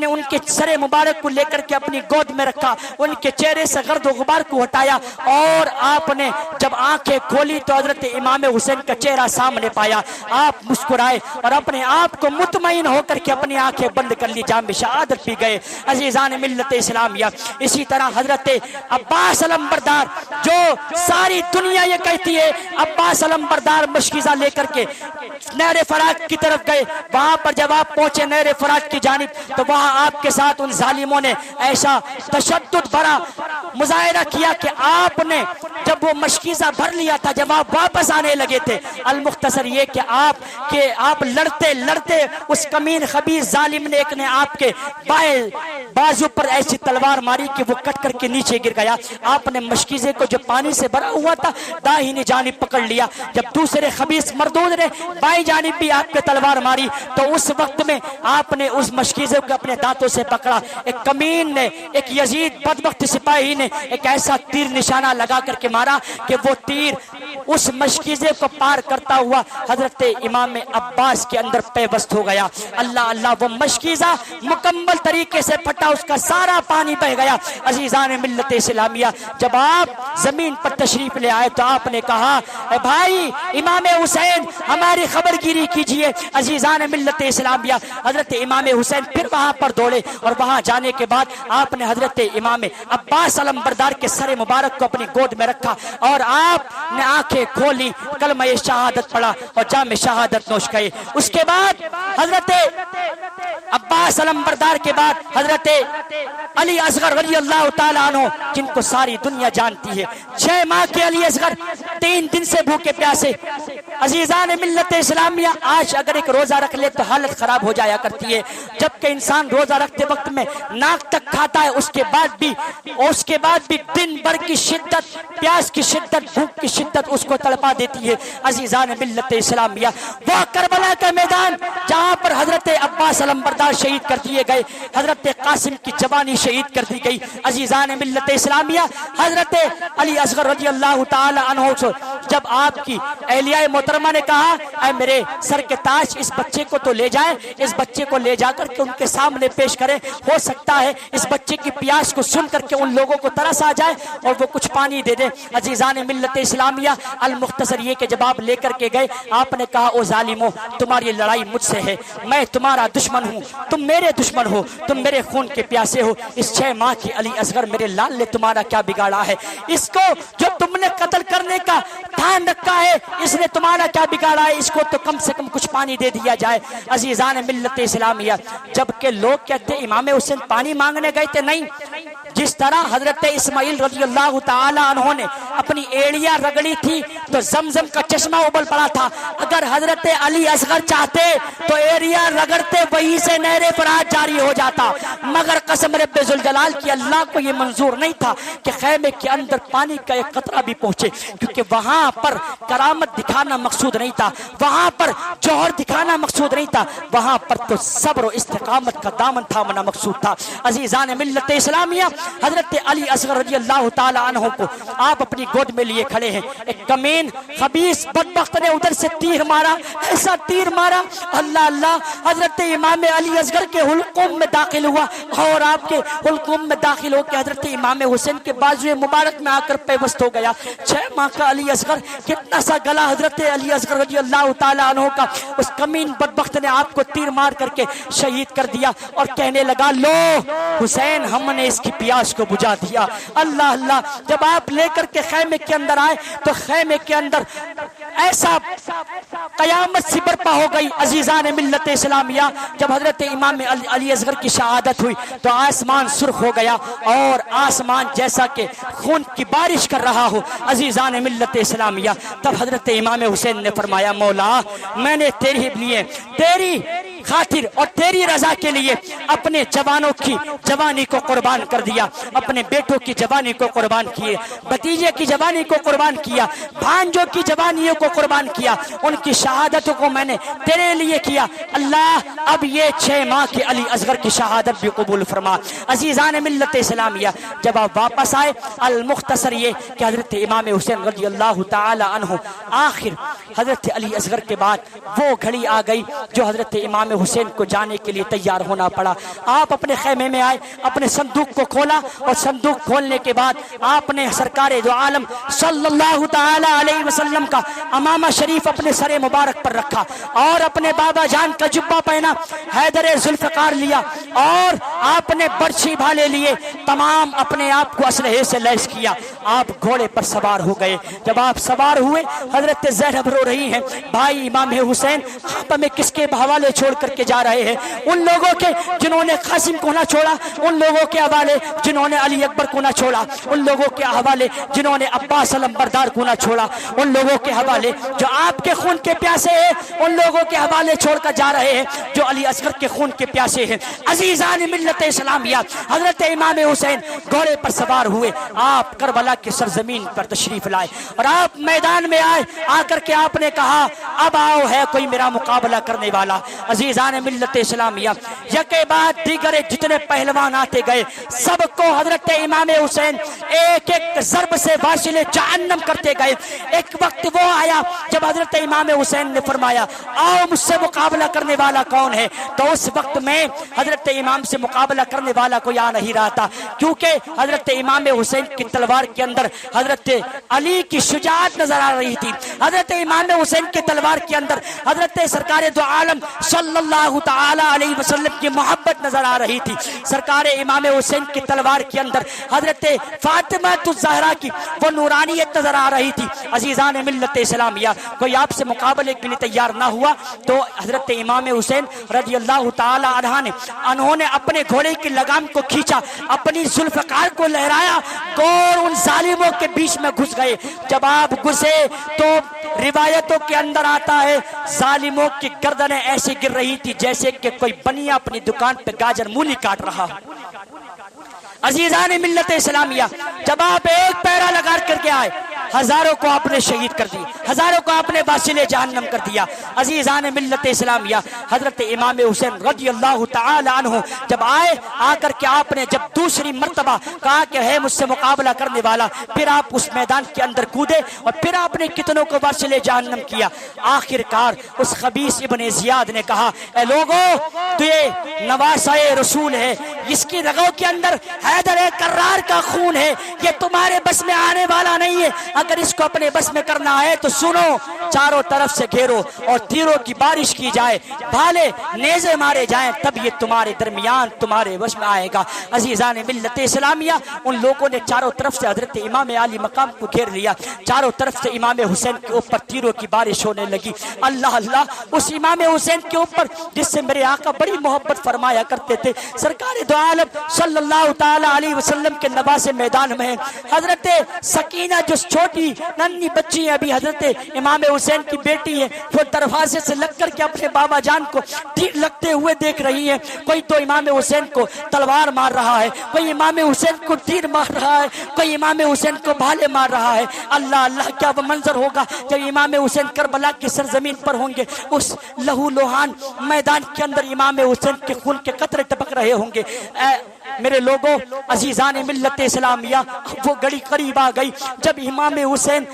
ان کے سر مبارک کو لے کر کے اپنی گود میں رکھا، ان کے چہرے سے گرد و غبار کو ہٹایا اور آپ نے جب آنکھیں کھولی تو حضرت امام حسین کا چہرہ سامنے پایا۔ آپ مسکرائے اور اپنے آپ کو مطمئن ہو کر کے اپنی آنکھیں بند کر لی، جام شہادت پی گئے۔ عزیزان ملت اسلامیہ، اسی طرح حضرت عباس علمبردار، جو ساری دنیا یہ کہتی ہے، عباس علمبردار مشکیزہ لے کر کے نہر فرات کی طرف گئے۔ وہاں پر جب آپ پہنچے نہر فرات کی جانب تو وہاں آپ کے ساتھ ان ظالموں نے ایسا تشدد بھرا مظاہرہ کیا کہ آپ نے جب وہ مشکیزہ بھر لیا تھا، جب آپ واپس آنے لگے تھے، المختصر یہ کہ آپ لڑتے لڑتے اس کمین خبیث ظالم نے ایک نے آپ کے بائیں بازو پر ایسی تلوار ماری کہ وہ کٹ کر کے نیچے گر گیا۔ آپ نے مشکیزے کو جو پانی سے بھرا ہوا تھا داہنی جانب پکڑ لیا، جب دوسرے خبیث مردود نے بائیں جانب بھی آپ کے تلوار ماری تو اس وقت میں آپ نے اس مشکیزے کو اپنے دانتوں سے پکڑا۔ ایک کمین نے، ایک یزید بدبخت سپاہی نے ایک ایسا تیر نشانہ لگا کر کے مارا کہ وہ تیر اس مشکیزے کو پار کرتا ہوا حضرت امام عباس کے اندر پیوست ہو گیا۔ اللہ اللہ، وہ مشکیزہ مکمل طریقے سے پھٹا، اس کا سارا پانی بہ گیا۔ عزیزان ملت اسلامیہ، جب آپ زمین پر تشریف لے آئے تو آپ نے کہا، اے بھائی امام حسین ہماری خبر گیری کیجئے۔ عزیزان ملت اسلامیہ، حضرت امام حسین پھر وہاں پر دوڑے اور وہاں جانے کے بعد آپ نے حضرت امام عباس علمبردار کے سر مبارک کو اپنی گود میں رکھا اور آپ نے آنکھیں کھولی، کلمہ شہادت پڑھا اور جام شہادت نوش کئے۔ اس کے بعد حضرت عباس علمبردار کے بعد حضرت علی اصغر رضی اللہ تعالیٰ عنہ، جن کو ساری دنیا جانتی ہے، 6 ماہ کے علی اصغر 3 دن سے بھوکے پیاسے۔ عزیزان ملت اسلامیہ، آج اگر ایک روزہ رکھ لے تو حالت خراب ہو جایا کرتی ہے، جبکہ انسان روزہ رکھتے وقت میں ناک تک کھاتا ہے، اس کے بعد بھی دن بھر کی شدت، پیاس کی شدت، بھوک کی شدت اس کو تڑپا دیتی ہے۔ عزیزان ملت اسلامیہ، وہ کربلا کا میدان جہاں پر حضرت عباس علمبردار شہید کر دیے گئے، حضرت قاسم کی جوانی شہید کر دی گئی۔ عزیزان ملت اسلامیہ، حضرت علی اصغر رضی اللہ تعالی عنہ جب آپ کی اہلیہ محترمہ نے کہا، اے میرے سر کے تاج، اس بچے کو تو لے جائیں، اس بچے کو لے جا کر کے ان کے سامنے پیش کریں، ہو سکتا ہے اس بچے کی پیاس کو سن کر کے ان لوگوں کو ترس آ جائے اور وہ کچھ پانی دے دیں۔ عزیزان ملت اسلامیہ، المختصر یہ کہ جب آپ لے کر کے گئے، آپ نے کہا، او ظالموں، تمہاری لڑائی مجھ سے ہے، میں تمہارا دشمن ہوں، تم میرے دشمن ہو، تم میرے خون کے پیاسے ہو۔ اس 6 ماہ کی علی اصغر میرے لال نے تمہارا کیا بگاڑا ہے؟ اس کو جو تم نے قتل کرنے کا دھیان رکھا ہے، اس نے تمہارا کیا بگاڑا ہے؟ اس کو تو کم سے کم کچھ پانی دے دیا جائے۔ عزیزان ملت اسلامیہ، جبکہ لوگ کہتے امام حسین پانی مانگنے گئے تھے، نہیں، جس طرح حضرت اسماعیل رضی اللہ تعالی عنہ نے اپنی ایڑیاں رگڑی تھی تو زمزم کا چشمہ ابل پڑا تھا، اگر حضرت علی اصغر چاہتے تو ایڑیاں رگڑتے وہیں سے نہر فرات جاری ہو جاتا، مگر قسم رب ذوالجلال کی اللہ کو یہ منظور نہیں تھا کہ خیمے کے اندر پانی کا ایک قطرہ بھی پہنچے، کیونکہ وہاں پر کرامت دکھانا مقصود نہیں تھا، وہاں پر جوہر دکھانا مقصود نہیں تھا، وہاں پر تو صبر و استقامت کا دامن تھامنا مقصود تھا۔ عزیزان ملت اسلامیہ، حضرت علی اصغر رضی اللہ تعالی عنہ کو آپ اپنی گود میں لیے کھڑے ہیں، ایک کمین خبیث بدبخت نے ادھر سے تیر مارا، ایسا تیر مارا اللہ اللہ حضرت امام علی اصغر کے حلقوم میں داخل ہوا اور آپ کے حلقوم میں داخل ہو کے حضرت امام حسین کے بازو مبارک میں آ کر پیوست ہو گیا۔ 6 ماہ کا علی اصغر، کتنا سا گلا حضرت علی اصغر رضی اللہ تعالی عنہ کا، اس کمین بدبخت نے آپ کو تیر مار کر کے شہید کر دیا اور کہنے لگا لو حسین ہم نے اس کی پیاس کو بجھا دیا۔ اللہ اللہ، جب آپ لے کر کے خیمے کے اندر آئے تو خیمے کے اندر ایسا قیامت سی برپا ہو گئی۔ عزیزان ملت اسلامیہ، جب حضرت امام علی اصغر کی شہادت ہوئی تو آسمان سرخ ہو گیا اور آسمان جیسا کہ خون کی بارش کر رہا ہو۔ عزیزان ملت اسلامیہ، تب حضرت امام حسین نے فرمایا مولا میں نے تیرے لیے، تیری خاطر اور تیری رضا کے لیے اپنے جوانوں کی جوانی کو قربان کر دیا، اپنے بیٹوں کی جوانی کو قربان کیے، بھتیجے کی جوانی کو قربان کیا، بھانجوں کی جوانیوں کو قربان کیا، ان کی شہادتوں کو میں نے تیرے لیے کیا۔ اللہ اب یہ 6 ماہ کے علی اصغر کی شہادت بھی قبول فرما۔ عزیزان ملت اسلامیہ، جب آپ واپس آئے، المختصر یہ کہ حضرت امام حسین رضی اللہ تعالی عنہ، آخر حضرت علی اصغر کے بعد وہ گھڑی آ گئی جو حضرت امام حسین کو جانے کے لیے تیار ہونا پڑا۔ آپ اپنے خیمے میں آئے، اپنے صندوق کو کھولا اور صندوق کھولنے کے بعد آپ نے سرکار دو عالم صلی اللہ تعالی علیہ وسلم کا امامہ شریف اپنے سر مبارک پر رکھا اور اپنے بابا جان کا جبہ پہنا، حیدر ذوالفقار لیا اور آپ نے برچھی بھالے لیے، تمام اپنے آپ کو اسلحے سے لیس کیا، آپ گھوڑے پر سوار ہو گئے۔ جب آپ سوار ہوئے، حضرت زینب رو رہی ہیں بھائی امام حسین آپ ہمیں کس کے حوالے چھوڑ کر کے جا رہے ہیں؟ ان لوگوں کے جنہوں نے قاسم کو نہ چھوڑا، ان لوگوں کے حوالے جنہوں نے علی اکبر کو نہ چھوڑا، ان لوگوں کے حوالے جنہوں نے عباس علمبردار کو نہ چھوڑا، ان لوگوں کے حوالے جو آپ کے خون کے پیاسے ہیں، ان لوگوں کے حوالے چھوڑ کر جا رہے ہیں جو علی اصغر کے خون کے پیاسے ہیں۔ عزیزان ملت اسلامیہ، حضرت امام حسین گھوڑے پر سوار ہوئے، آپ کربلا کی سرزمین پر تشریف لائے اور آپ میدان میں آئے، آ کر کے آپ نے کہا اب آؤ ہے کوئی میرا مقابلہ کرنے والا۔ عزیزان ملت اسلامیہ، یکے بعد دیگر جتنے پہلوان آتے گئے، سب کو حضرت امام حسین ایک ایک ضرب سے واصل جہنم کرتے گئے۔ ایک وقت وہ آیا جب حضرت امام حسین نے فرمایا آؤ مجھ سے مقابلہ کرنے والا کون ہے، تو اس وقت میں حضرت امام سے مقابلہ کرنے والا کوئی آ نہیں رہا تھا، کیونکہ حضرت امام حسین کی تلوار کے اندر حضرت علی کی شجاعت نظر آ رہی تھی، حضرت امام حسین کی تلوار کے اندر حضرت سرکار دو عالم صلی اللہ تعالی علیہ وسلم کی محبت نظر آ رہی تھی، سرکار امام حسین کی تلوار کے اندر حضرت فاطمہ الزہرا کی وہ نورانیت نظر آ رہی تھی۔ عزیزان ملت اسلامیہ، کوئی آپ سے مقابلے کے لیے تیار نہ ہوا تو حضرت امام حسین رضی اللہ تعالی عنہ نے انہوں نے اپنے گھوڑے کی لگام کو کھینچا، اپنی ذوالفقار کو لہرایا اور ان ظالموں کے بیچ میں گھس گئے۔ جب آپ گھسے تو روایتوں کے اندر آتا ہے ظالموں کی گردنیں ایسی گر رہی تھی جیسے کہ کوئی بنیا اپنی دکان پہ گاجر مولی کاٹ رہا ہو۔ عزیزان ملت اسلامیہ، جب آپ ایک پیرا لگا کر کے آئے، ہزاروں کو آپ نے شہید کر دی، ہزاروں کو آپ نے واصل جہنم کر دیا۔ عزیزان ملت اسلامیہ، حضرت امام حسین رضی اللہ تعالی عنہ جب آئے، آ کر کے آپ نے جب دوسری مرتبہ کہا کہ ہے مجھ سے مقابلہ کرنے والا، پھر آپ اس میدان کے اندر کودے اور پھر آپ نے کتنوں کو واصل جہنم کیا۔ آخر کار اس خبیث ابن زیاد نے کہا اے لوگو، تو یہ نواسۂ رسول ہے، اس کی رگوں کے اندر حیدر کرار کا خون ہے، یہ تمہارے بس میں آنے آنے والا نہیں ہے. اگر اس کو اپنے بس میں کرنا ہے تو سنو, چاروں طرف سے گھیرو اور تیروں کی بارش کی جائے, بھالے نیزے مارے جائیں, تب یہ تمہارے درمیان تمہارے وش میں آئے گا. عزیزان ملت اسلامیہ, ان لوگوں نے چاروں طرف سے حضرت امام علی مقام کو گھیر لیا. چاروں طرف سے امام حسین کے اوپر تیروں کی بارش ہونے لگی. اللہ اللہ, اس امام حسین کے اوپر جس سے میرے آقا بڑی محبت فرمایا کرتے تھے, سرکار دو عالم صلی اللہ تعالی علیہ وسلم کے نواسے میدان میں ہیں. حضرت سکینہ جو چھوٹی ننھی بچی ہے, ابھی حضرت امام حسین کی بیٹی ہے, وہ دروازے سے لگ کر کے اپنے بابا جان کو تیر لگتے ہوئے دیکھ رہی ہے. کوئی تو امام حسین کو تلوار مار رہا ہے, کوئی امام حسین کو تیر مار رہا ہے, کوئی امام حسین کو بھالے مار رہا ہے. اللہ اللہ, کیا وہ منظر ہوگا جب امام حسین کربلا کی سرزمین پر ہوں گے, اس لہو لوہان میدان کے اندر امام حسین کے خون کے قطرے ٹپک رہے ہوں گے. میرے لوگوں, عزیزان ملت اسلامیہ, وہ گھڑی قریب آ گئی جب امام حسین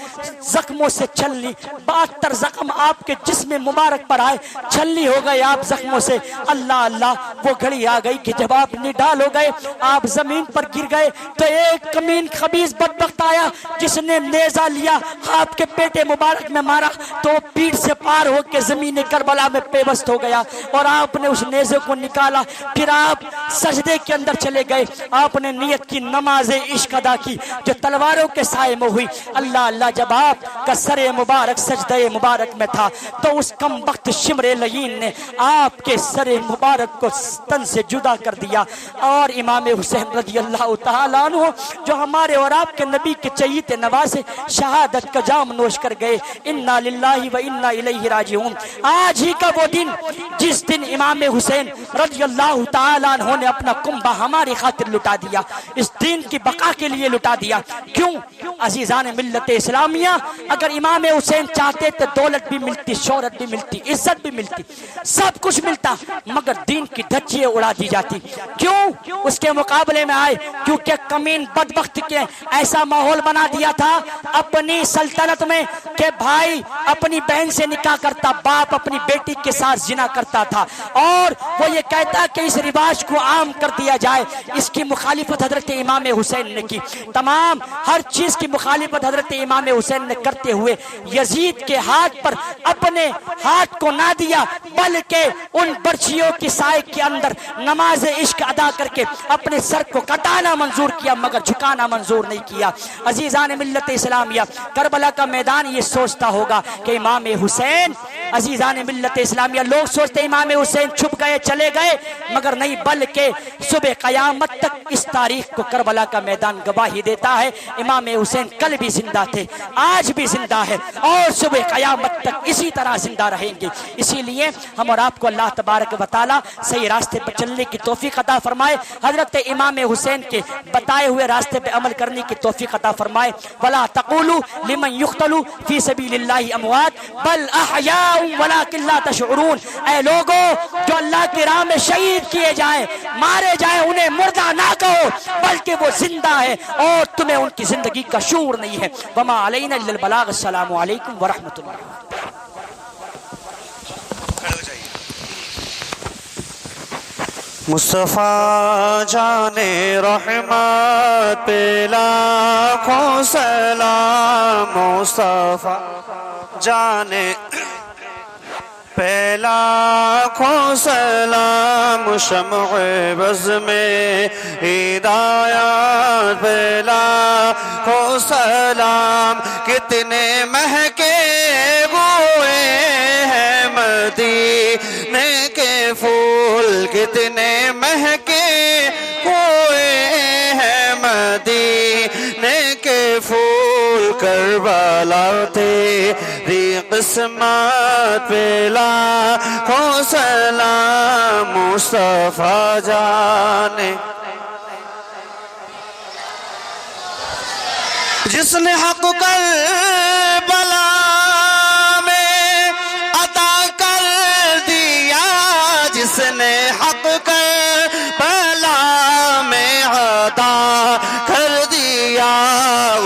زخموں سے چھلنی, 72 زخم آپ کے جسم مبارک پر آئے, چھلنی ہو گئے آپ زخموں سے. اللہ اللہ, وہ گھڑی آ گئی کہ جب آپ نڈال ہو گئے, آپ زمین پر گر گئے, تو ایک کمین خبیث بدبخت آیا جس نے نیزہ لیا, آپ کے پیٹے مبارک میں مارا, تو پیٹ سے پار ہو کے زمین کربلا میں پیوست ہو گیا, اور آپ نے اس نیزے کو نکالا. پھر آپ سجدے کے اندر چلے گئے, آپ نے نیت کی نماز عشق ادا کی جو تلواروں کے سائے میں ہوئی. اللہ اللہ, جب آپ کا سر مبارک سجدے مبارک میں تھا, تو اس کم وقت شمر لعین نے آپ کے سر مبارک کو تن سے جدا کر دیا, اور امام حسین رضی اللہ تعالیٰ عنہ جو ہمارے اور آپ کے نبی کے چہیتے نواسے, شہادت کا جام نوش کر گئے. انا للہ و انا الیہ راجعون. آج ہی کا وہ دن جس دن امام حسین رضی اللہ تعالیٰ عنہ نے اپنا کنبہ ہماری خاطر لٹا دیا, اس دین کی بقا کے لیے لٹا دیا. کیوں عزیزان ملت اسلامیہ, اگر امام حسین چاہتے تو دولت بھی ملتی, شہرت بھی ملتی, عزت بھی ملتی, سب کچھ ملتا, مگر دین کی دھجیاں اڑا دی جاتی. کیوں اس کے مقابلے میں آئے؟ کیونکہ کمین بدبخت کے ایسا ماحول بنا دیا تھا اپنی سلطنت میں کہ بھائی اپنی بہن سے نکاح کرتا, باپ اپنی بیٹی کے ساتھ زنا کرتا تھا, اور وہ یہ کہتا کہ اس رواج کو عام کر دیا جائے. اس کی مخالفت حضرت امام حسین نے کی. تمام ہر چیز کی مخالفت حضرت امام حسین نے کرتے ہوئے یزید کے ہاتھ پر اپنے ہاتھ کو نہ دیا, بلکہ ان برچھیوں کی سائے کے اندر نماز عشق ادا کر کے اپنے سر کو کٹانا منظور کیا, مگر جھکانا منظور نہیں کیا. عزیزان ملت اسلامیہ, کربلا کا میدان یہ سوچتا ہوگا کہ امام حسین, عزیزان ملت اسلامیہ, لوگ سوچتے امام حسین چھپ گئے چلے گئے, مگر نہیں, بلکہ صبح قیامت تک اس تاریخ کو کربلا کا میدان گواہی دیتا ہے. امام حسین کل بھی زندہ تھے, آج بھی زندہ ہے, اور صبح قیامت تک اسی طرح زندہ رہیں گے. اسی لیے ہم اور آپ کو اللہ تبارک و تعالی صحیح راستے پر چلنے کی توفیق عطا فرمائے, حضرت امام حسین کے بتائے ہوئے راستے پہ عمل کرنے کی توفیق عطا فرمائے. ولا تقولوا لمن يقتل في سبيل الله اموات بل احياء ولكن لا تشعرون. اے لوگوں جو اللہ کی راہ میں شہید کیے جائیں, مارے جائیں, انہیں مردہ نہ کہو, بلکہ وہ زندہ ہے اور تمہیں ان کی زندگی کا شعور نہیں ہے. وما علینا الا البلاغ. السلام علیکم ورحمۃ اللہ. مصطفیٰ جان رحمت پہ لاکھوں سلام, مصطفیٰ جان پہ لاکھوں سلام, شمع بز میں ہدایات پہ لاکھوں سلام. کتنے مہکے ہوئے ہیں مدینے کے پھول, کتنے مہکے ہوئے ہیں مدینے کے پھول. کربلا تیری قسمت پہ لاکھوں سلام, مصطفیٰ جانے جس نے حق کربلا میں عطا کر دیا, جس نے حق کربلا میں عطا کر دیا,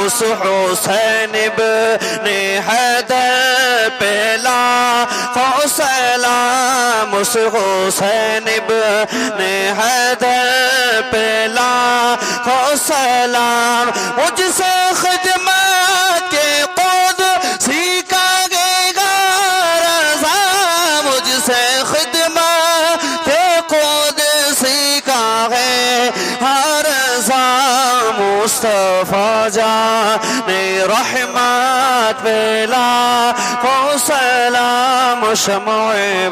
اس حسین ابن حیدر پہ لاکھوں سلام, اس حسین ابن حیدر پہ لاکھوں سلام. وہ جسے خدمت رحمت پھیلا کو سلام شمع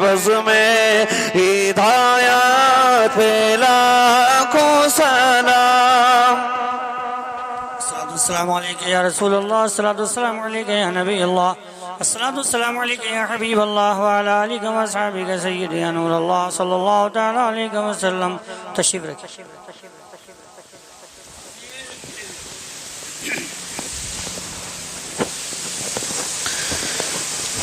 بز میں ہدایت پھیلا کو سلام السلام علیکم یا رسول اللہ، الصلاۃ والسلام علیکم یا نبی اللہ، الصلاۃ والسلام علیکم یا حبیب اللہ وعلی آلہ و اصحابہ سیدی یا نور اللہ صلی اللہ تعالی علیہ وسلم۔ تشریف رکھیں۔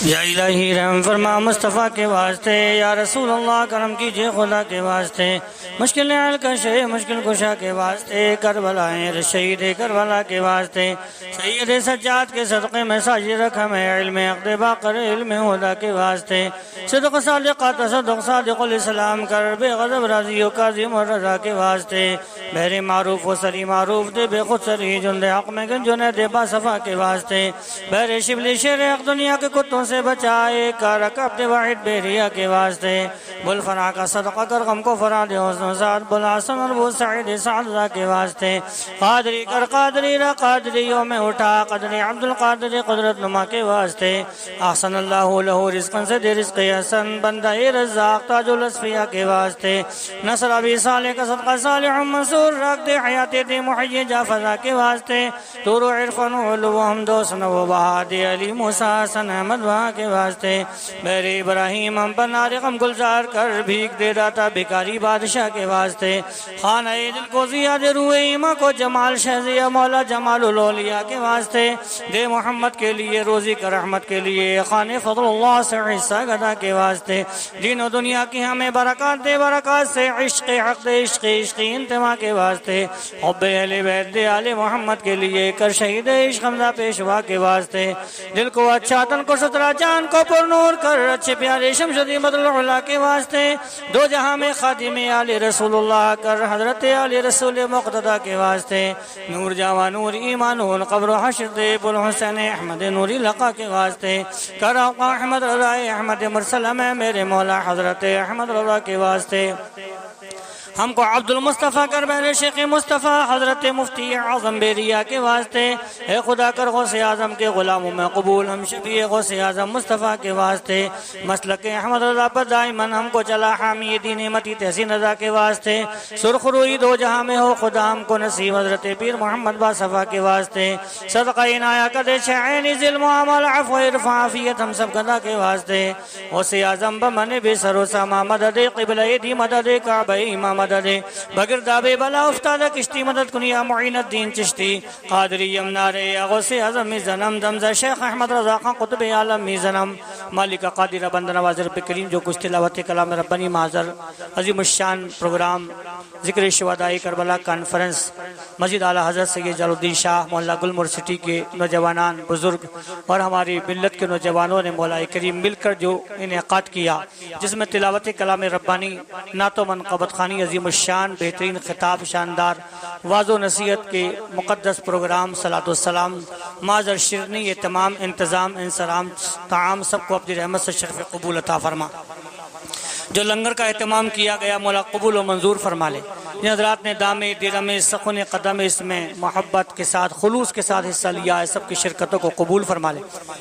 یا الہی رحم فرما مصطفیٰ کے واسطے، یا رسول اللہ کرم کیجئے خدا کے واسطے، مشکل حل کشے مشکل کشا کے واسطے، کربلا شہید کربلا کے واسطے، سید سجاد کے صدقے میں ساجد رکھ ہمیں علم عقد باقر علم ہدا کے واسطے، صدق صادقہ تصدق صادق الاسلام کر، بے غضب راضی و کاظم و رضا کے واسطے، بہر معروف و سری معروف دے، بے خود سری جند حق میں گنجنے دے با صفا کے واسطے، بہر شبلی شیر حق دنیا کے کتوں سے بچائے کر رکب واحد بیریا کے واسطے، بل فنا کا صدقہ کر غم کو فرا دے حسن و سعد، بل حسن اور بو سعید سعدہ کے واسطے، قادری کر قادری را قادریوں میں اٹھا، قدری عبد القادر قدرت نما کے واسطے، احسن اللہ لہو رزقن سے دے رزق حسن، بندہ رزاق تاج الاسفیہ کے واسطے، نصر ابی صالح کا صدقہ صالح منصور رکھ دے، حیات دے محی جا فضا کے واسطے، تور و عرفن و علو و حمد و سنو و بہا دے علی موسیٰ حسن احمد وہاں کے واسطے، بیر ابراہیم ہم پر نارغم گلزار کر بھیک دے داتا بھکاری بادشاہ کے واسطے، خانہ دل کو زیاد روئے ایمہ کو جمال شہزیہ مولا جمال الاولیاء کے واسطے، دے محمد کے لیے روزی کا رحمت کے لیے، خانہ فضل اللہ سے عیسیٰ گدا کے واسطے، دین و دنیا کی ہمیں برکات دے، برکات سے عشق حق دے، عشق انتما کے واسطے، حب اہل بیت دے آل محمد کے لیے، کر شہید عشق حمزہ پیشوا کے واسطے، دل کو اچھا تن کو سترا جان کو پر نور کر، اچھے پیارے شمشدی بدل العلا کے واسطے، دو جہاں میں خادم آل رسول اللہ کر، حضرت آل رسول مقتدہ کے واسطے، نور جاوا نور ایمان نور قبر و حشر دے، بل حسین احمد نوری لقا کے واسطے، کر آقا احمد رضا احمد مرسلم ہے میرے مولا حضرت احمد رضا کے واسطے، ہم کو عبد المصطفیٰ کر بہر شیخ مصطفیٰ حضرت مفتی اعظم بیریا کے واسطے، اے خدا کر غوث اعظم کے غلاموں میں قبول، ہم شفیع غوث اعظم مصطفیٰ کے واسطے، مسلک احمد رضا پر دائماً ہم کو چلا، حامی دین متی تحسین رضا کے واسطے، سرخ روئی دو جہاں میں ہو خدا ہم کو نصیب حضرت پیر محمد باصفا کے واسطے، صدقہ عنایہ کر دے شعین ذل معامل عفو عرف عافیت ہم سب گدا کے واسطے، غوث اعظم بمن بے سر و ساما مدد قبلہ دی مدد کعبہ امام مدد بغیر دابے بلا افتادہ کشتی مدد کنیا معین الدین چشتی، قادری یمنار یا غوث اعظم میزنم دمزہ شیخ احمد رضا خان قطب عالم میزنم، مالک قادر بند نواز رب کریم جو کچھ تلاوت کلام ربانی معذر، عظیم الشان پروگرام ذکر شہداء کربلا کانفرنس، مسجد اعلیٰ حضرت سید جلال الدین شاہ محلہ گلمر سٹی کے نوجوانان بزرگ اور ہماری ملت کے نوجوانوں نے مولا کریم مل کر جو انعقاد کیا، جس میں تلاوت کلام ربانی، نعت و منقبت خوانی، عظیم الشان بہترین خطاب، شاندار واضح و نصیحت کے مقدس پروگرام، صلاۃ والسلام، معذر شرنی، یہ تمام انتظام انسرام تعام سب کو اپنی رحمت سے شرف قبول عطا فرما، جو لنگر کا اہتمام کیا گیا مولا قبول و منظور فرما لے، جن حضرات نے دامے درمے سخن قدم اس میں محبت کے ساتھ خلوص کے ساتھ حصہ لیا ہے، سب کی شرکتوں کو قبول فرما لے،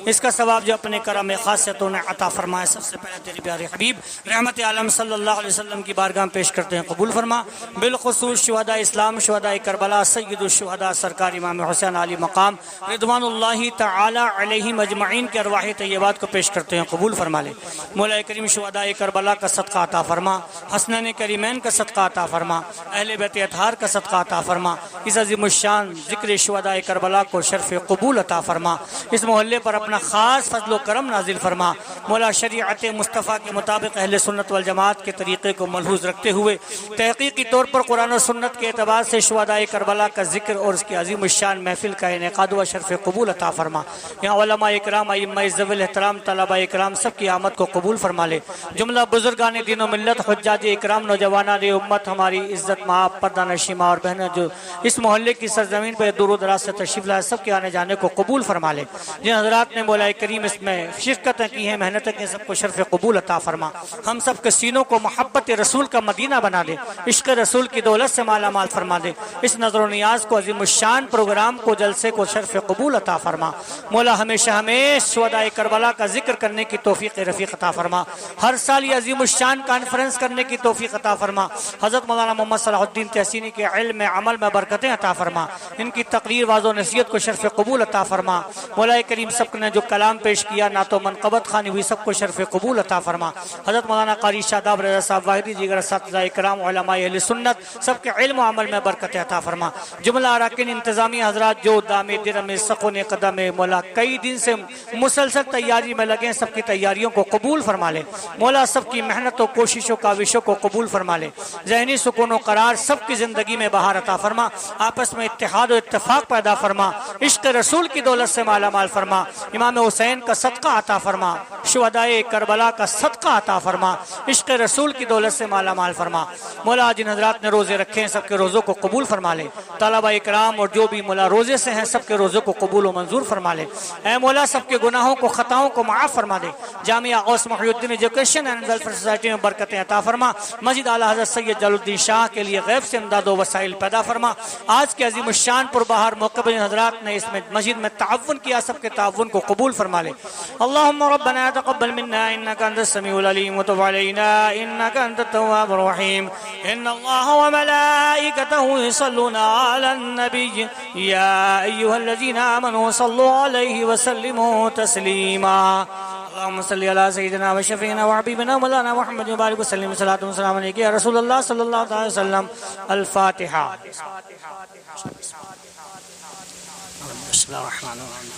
اس کا ثواب جو اپنے کرم خاصیتوں نے عطا فرمائے، سب سے پہلے تیرے پیارے حبیب رحمت عالم صلی اللہ علیہ وسلم کی بارگاہ میں پیش کرتے ہیں، قبول فرما، بالخصوص شہداء اسلام، شہداء کربلا، سید الشہداء سرکار امام حسین علی مقام رضوان اللہ تعالی علیہم اجمعین کے ارواح طیبات کو پیش کرتے ہیں، قبول فرما لے، مولا کریم شہداء کربلا کا صدقہ عطا فرما، حسنین کریمین کا صدقہ عطا فرما، اہل بیت اطہار کا صدقہ عطا فرما، اس عظیم الشان ذکر شہداء کربلا کو شرف قبول عطا فرما، اس محلے پر اپنا خاص فضل و کرم نازل فرما، مولا شریعت مصطفیٰ کے مطابق اہل سنت والجماعت کے طریقے کو ملحوظ رکھتے ہوئے تحقیقی طور پر قرآن و سنت کے اعتبار سے شہداء کربلا کا ذکر اور اس کی عظیم الشان محفل کا انعقاد و شرف قبول عطا فرما، یہاں علماء اکرام، ائمہ ذوی الاحترام، طلبہ اکرام سب کی آمد کو قبول فرما لے، جملہ بزرگان دین و ملت، حجاج اکرام، نوجوانان امت، ہماری عزت امت ماں پردہ نشی ماں اور بہنیں جو اس محلے کی سرزمین پہ دور و دراز سے تشریف لائے سب کے آنے جانے کو قبول فرما لے. جن حضرات نے مولا کریم اس میں شرکتیں کی ہیں محنتیں کی ہیں سب کو شرف قبول عطا فرما. ہم سب کے سینوں کو محبت رسول کا مدینہ بنا دے, عشق رسول کی دولت سے مالا مال فرما دے. اس نظر و نیاز کو عظیم الشان پروگرام کو جلسے کو شرف قبول عطا فرما. مولا ہمیشہ ہمیشہ شہدائے کربلا کا ذکر کرنے کی توفیق رفیق عطا فرما. ہر سال یہ عظیم الشان کانفرنس کرنے کی توفیق عطا فرما. حضرت مولانا محمد صلاح الدین تحسینی کے علم عمل میں برکتیں عطا فرما. ان کی تقریر واض و نصیحت کو شرف قبول عطا فرما. مولا کریم سب نے جو کلام پیش کیا نعت و منقبت خوانی ہوئی سب کو شرف قبول عطا فرما. حضرت مولانا قاری شاداب رضا صاحب واحدی دیگر اساتذہ کرام علماء اہل سنت سب کے علم و عمل میں برکت عطا فرما. جملہ اراکین انتظامی حضرات جو دام درم سخن قدم مولا کئی دن سے مسلسل تیاری میں لگے سب کی تیاریوں کو قبول فرما لے. مولا سب کی محنت و کوششوں کاوشوں کو قبول فرما لے. ذہنی سکون و قرار سب کی زندگی میں بہار عطا فرما. آپس میں اتحاد و اتفاق پیدا فرما. عشق رسول کی دولت سے مالا مال فرما. امام حسین کا صدقہ عطا فرما. شہدائے کربلا کا صدقہ عطا فرما. عشق رسول کی دولت سے مالا مال فرما. مولا جن حضرات نے روزے رکھے ہیں سب کے روزوں کو قبول فرما لے. طلبہ اکرام اور جو بھی مولا روزے سے ہیں سب کے روزوں کو قبول و منظور فرما لے. اے مولا سب کے گناہوں کو خطاؤں کو معاف فرما دے. جامعہ غوث محی الدین ایجوکیشن اینڈ ویلفیئر سوسائٹی میں برکتیں عطا فرما. مسجد اعلیٰ حضرت سید جلال الدین شاہ کے لیے غیب سے امداد و وسائل پیدا فرما. آج کے عظیم الشان پربہار موقع پر جن حضرات نے اس میں مسجد میں تعاون کیا سب کے تعاون کو قبول فرما لے. اللہم ربنا تقبل منا انک انت السمیع العلیم وتب علینا انک انت التواب الرحیم. ان اللہ وملائکتہ یصلون علی النبی یا ایہا الذین آمنوا صلوا علیہ وسلموا تسلیما. اللهم صل على سيدنا وشفينا وحبيبنا مولانا محمد وبارك وسلم صلاة وسلام عليك يا رسول الله صلى الله عليه وسلم. الفاتحة. بسم الله الرحمن الرحيم.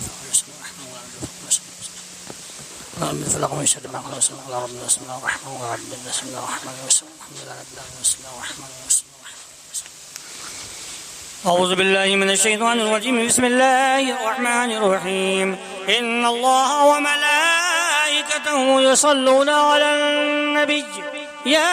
اللهم فلق من شر ما خلق بسم الله الرحمن الرحيم. بسم الله الرحمن الرحيم. بسم الله الرحمن الرحيم. الحمد لله رب العالمين. بسم الله الرحمن الرحيم. أعوذ بالله من الشيطان الرجيم. بسم الله الرحمن الرحيم. إن الله وملائكته يصلون على النبي يا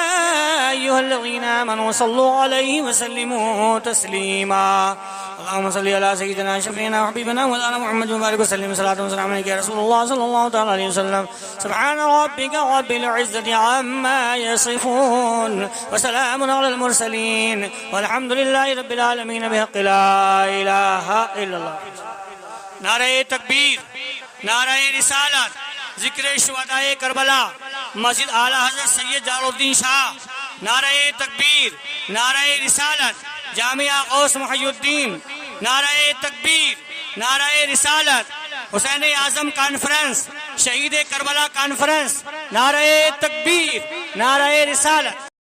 أيها الذين آمنوا صلوا عليه وسلموا تسليما. اللهم صل على سيدنا شفيعنا وحبيبنا مولانا محمد وبارك وسلم صلاة وسلام عليك يا رسول الله صلى الله تعالى عليه وسلم. سبحان ربك رب العزة عما يصفون وسلام على المرسلين والحمد لله رب العالمين بحق لا إله إلا الله. نعرہ تکبیر, نعرہ رسالت, ذکر شہدائے کربلا, مسجد اعلیٰ حضرت سید جلال الدین شاہ. نعرہ تکبیر, نعرہ رسالت, جامعہ غوث محی الدین. نعرہ تکبیر, نعرہ رسالت, حسین اعظم کانفرنس, شہید کربلا کانفرنس. نعرہ تکبیر, نعرہ رسالت.